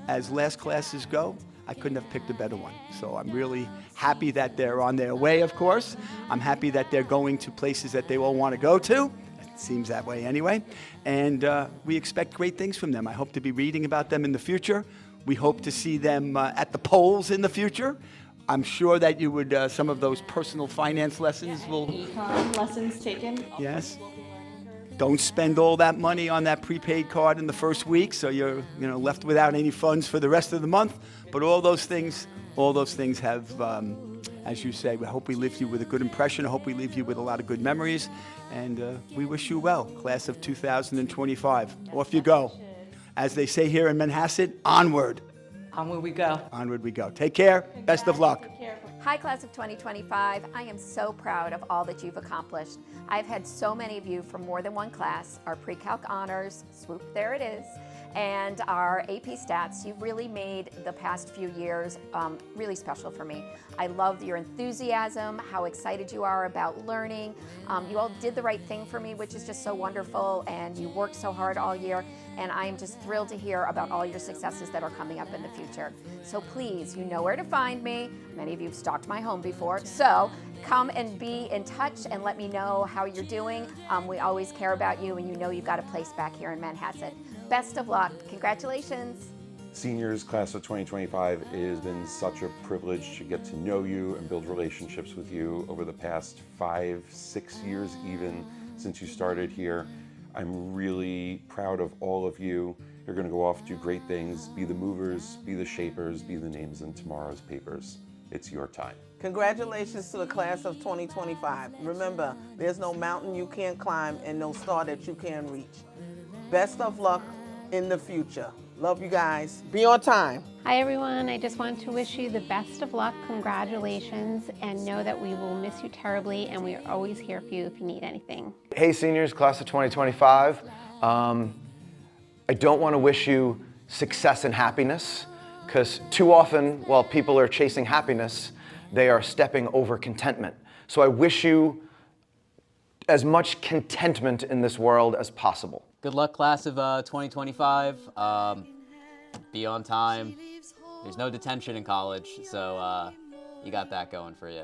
as last classes go, I couldn't have picked a better one. So I'm really happy that they're on their way, of course. I'm happy that they're going to places that they all want to go to. It seems that way anyway. And we expect great things from them. I hope to be reading about them in the future. We hope to see them at the polls in the future. I'm sure that you would, some of those personal finance lessons will... Econ lessons taken. Yes. Don't spend all that money on that prepaid card in the first week, so you're left without any funds for the rest of the month. But all those things have, as you say, we hope we leave you with a good impression. I hope we leave you with a lot of good memories. And we wish you well, class of 2025. Off you go. As they say here in Manhasset, onward. Onward we go. Onward we go. Take care. Best of luck. Hi, class of 2025. I am so proud of all that you've accomplished. I've had so many of you from more than one class, our pre-calc honors, swoop, there it is, and our AP stats. You've really made the past few years really special for me. I love your enthusiasm, how excited you are about learning. You all did the right thing for me, which is just so wonderful, and you worked so hard all year, and I am just thrilled to hear about all your successes that are coming up in the future. So please, you know where to find me. Many of you have stalked my home before, so come and be in touch and let me know how you're doing. We always care about you, and you know you've got a place back here in Manhasset. Best of luck. Congratulations. Seniors class of 2025, it has been such a privilege to get to know you and build relationships with you over the past 5, 6 years even since you started here. I'm really proud of all of you. You're going to go off, do great things, be the movers, be the shapers, be the names in tomorrow's papers. It's your time. Congratulations to the class of 2025. Remember, there's no mountain you can't climb and no star that you can't reach. Best of luck in the future. Love you guys. Be on time. Hi everyone, I just want to wish you the best of luck, congratulations, and know that we will miss you terribly and we are always here for you if you need anything. Hey seniors, class of 2025. I don't want to wish you success and happiness, because too often while people are chasing happiness, they are stepping over contentment. So I wish you as much contentment in this world as possible. Good luck, class of 2025. Be on time. There's no detention in college, so you got that going for you.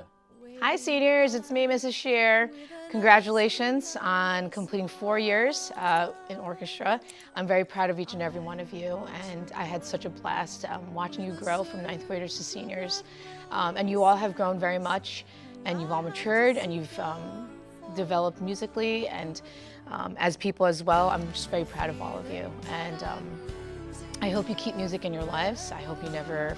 Hi seniors, it's me, Mrs. Shear. Congratulations on completing 4 years in orchestra. I'm very proud of each and every one of you, and I had such a blast watching you grow from 9th graders to seniors. And you all have grown very much, and you've all matured, and you've developed musically, and as people as well. I'm just very proud of all of you. And I hope you keep music in your lives. I hope you never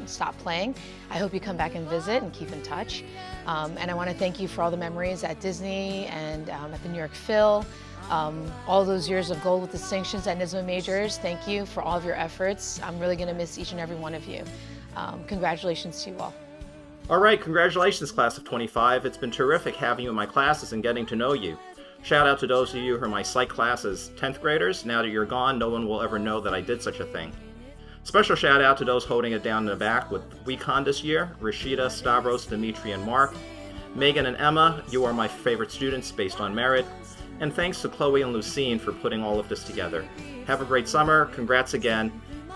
stop playing. I hope you come back and visit and keep in touch. And I want to thank you for all the memories at Disney and at the New York Phil. All those years of gold with distinctions at NYSSMA majors. Thank you for all of your efforts. I'm really going to miss each and every one of you. Congratulations to you all. All right, congratulations, class of 25. It's been terrific having you in my classes and getting to know you. Shout out to those of you who are my psych class as 10th graders. Now that you're gone, no one will ever know that I did such a thing. Special shout out to those holding it down in the back with WeCon this year: Rashida, Stavros, Dimitri, and Mark. Megan and Emma, you are my favorite students based on merit. And thanks to Chloe and Lucine for putting all of this together. Have a great summer, congrats again,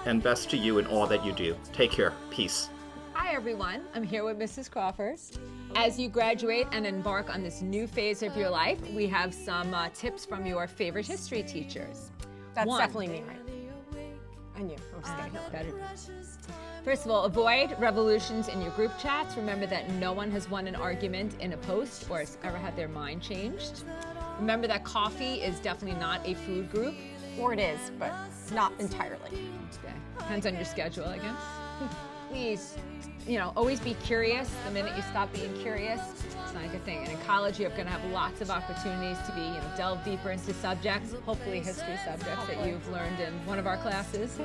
and best to you in all that you do. Take care, peace. Hi everyone, I'm here with Mrs. Crawford. As you graduate and embark on this new phase of your life, we have some tips from your favorite history teachers. That's One, definitely me, right? And you. I'm just kidding. better. First of all, avoid revolutions in your group chats. Remember that no one has won an argument in a post or has ever had their mind changed. Remember that coffee is definitely not a food group. Or it is, but not entirely. Okay. Depends on your schedule, I guess. Please, always be curious. The minute you stop being curious, it's not a good thing. And in college, you're going to have lots of opportunities to be, delve deeper into subjects, hopefully history subjects that you've learned in one of our classes.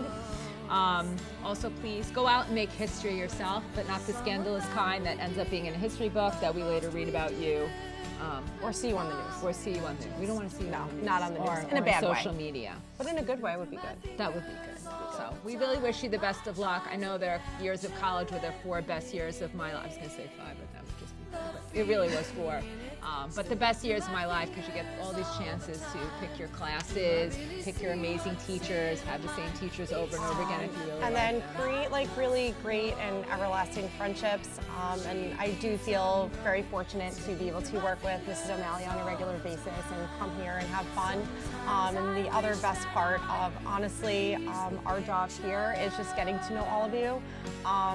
Also, please go out and make history yourself, but not the scandalous kind that ends up being in a history book that we later read about you. Or see you on the news. Or see you on the news. We don't want to see you on the news. Not on the news. Or In a bad way. social media. But in a good way would be good. That would be good. So we really wish you the best of luck. I know there are years of college where they're 4 best years of my life. I was going to say 5, but that would just be 4. But it really was 4. But the best years of my life, because you get all these chances to pick your classes, pick your amazing teachers, have the same teachers over and over again if you really And like then them. create really great and everlasting friendships. And I do feel very fortunate to be able to work with Mrs. O'Malley on a regular basis and come here and have fun. And the other best part of, honestly, our job here is just getting to know all of you.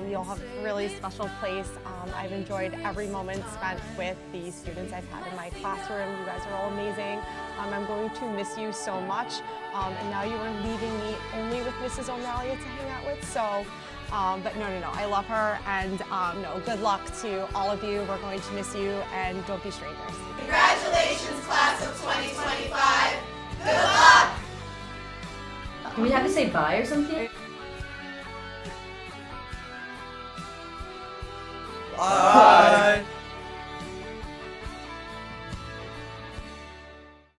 You'll have a really special place. I've enjoyed every moment spent with the students I've had in my classroom. You guys are all amazing. I'm going to miss you so much. And now you are leaving me only with Mrs. O'Malley to hang out with. So, but no, I love her. And no, good luck to all of you. We're going to miss you, and don't be strangers. Congratulations, class of 2025. Good luck! Do we have to say bye or something? Bye!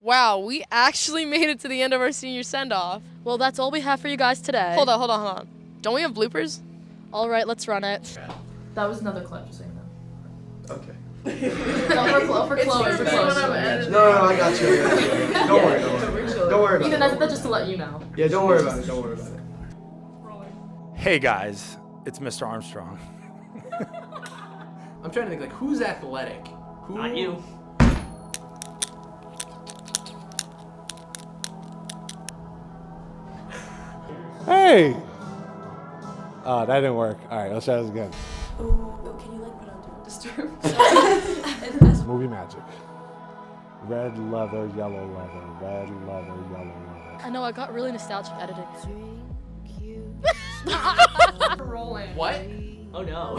Wow, we actually made it to the end of our senior send-off. Well, that's all we have for you guys today. Hold on. Don't we have bloopers? All right, let's run it. That was another clip, just saying that. Okay. No, for Chloe. No, I got you. Don't worry about it. Ethan, I said that just to let you know. Yeah, don't worry about it. Hey guys, it's Mr. Armstrong. I'm trying to think, who's athletic? Who? Not you. Hey! Oh, that didn't work. All right, let's try this again. Oh, can you put on Do Not Disturb? Movie magic. Red leather, yellow leather, red leather, yellow leather. I know, I got really nostalgic editing. Rolling. What? Oh no.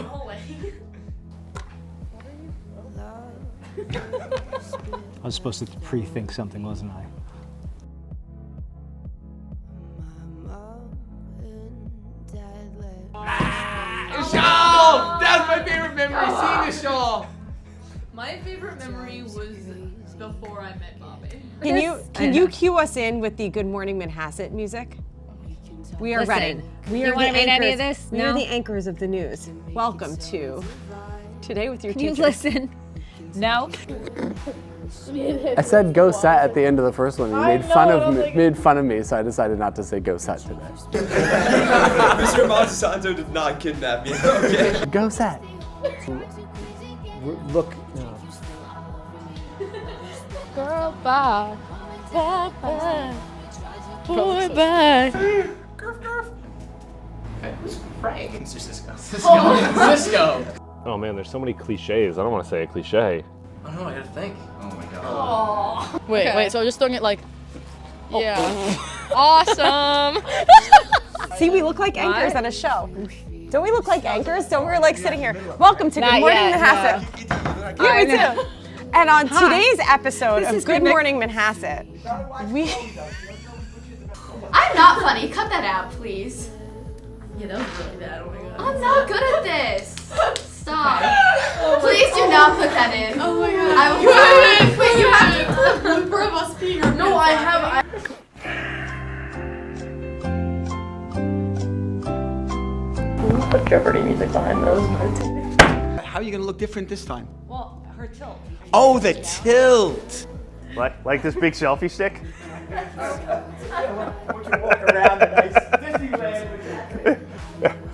I was supposed to pre-think something, wasn't I? memory seeing a shawl. My favorite memory was before I met Bobby. Can you cue us in with the Good Morning Manhasset music? We are Listen, ready. We are you wanna the read any anchors. of this? We are No? the anchors of the news. Welcome to Today with Your Can you Teacher. listen? No? I said go set at the end of the first one. You made fun of me, so I decided not to say go set today. Mr. Monsanto did not kidnap me. Okay. Go set. Look. No. Girl, bye. Boy, bye. Who's Frank? Mr. Cisco. Cisco. Oh man, there's so many cliches. I don't want to say a cliche. I don't know, I gotta think. Oh my god. Wait, so just throwing it like, yeah. Awesome. See, we look like anchors at a show. Don't we look like anchors? Don't we like sitting here? Welcome to Good Morning Manhasset. Yeah, we do. And on today's episode of Good Morning Manhasset, I'm not funny. Cut that out, please. Yeah, that was really bad. Oh my god. I'm not good at this. Stop. Please do not put that in. Oh my god. I will Wait, you have to put a blooper of us peeing. No, I have. Put Jeopardy music behind those. How are you going to look different this time? Well, her tilt. Oh, the tilt. Like this big selfie stick?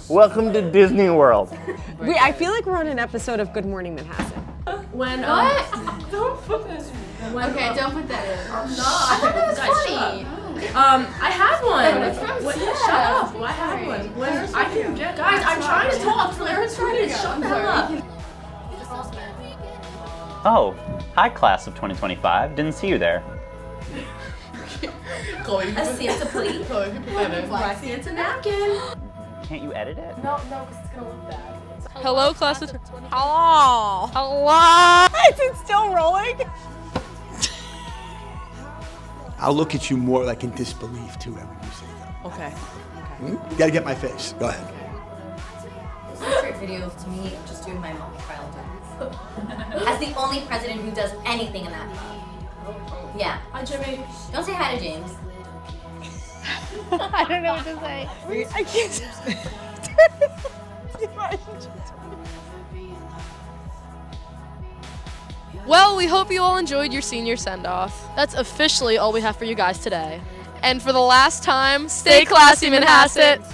Welcome to Disney World. I feel like we're on an episode of Good Morning Manhasset. When What? Don't put this. Okay, don't put that in. I'm not. I thought that was funny. I have one. It's from What? Steph. Shut up. I have one. When I can get. Guys, I'm trying to talk. Claire's trying to shut the hell up. Oh, hi class of 2025. Didn't see you there. Chloe, A Santa plate. Chloe, you put that in. Black Santa napkin. Can't you edit it? No, because it's gonna look bad. Hello, class of... Hello. Hello. Is it still rolling? I'll look at you more like in disbelief too when you say that. Okay. You gotta get my face. Go ahead. This is a great video of me just doing my mock trial dance. As the only president who does anything in that club. Yeah. Hi, Jimmy. Don't say hi to James. I don't know what to say. I can't. Well, we hope you all enjoyed your senior send-off. That's officially all we have for you guys today. And for the last time, stay classy, Manhasset.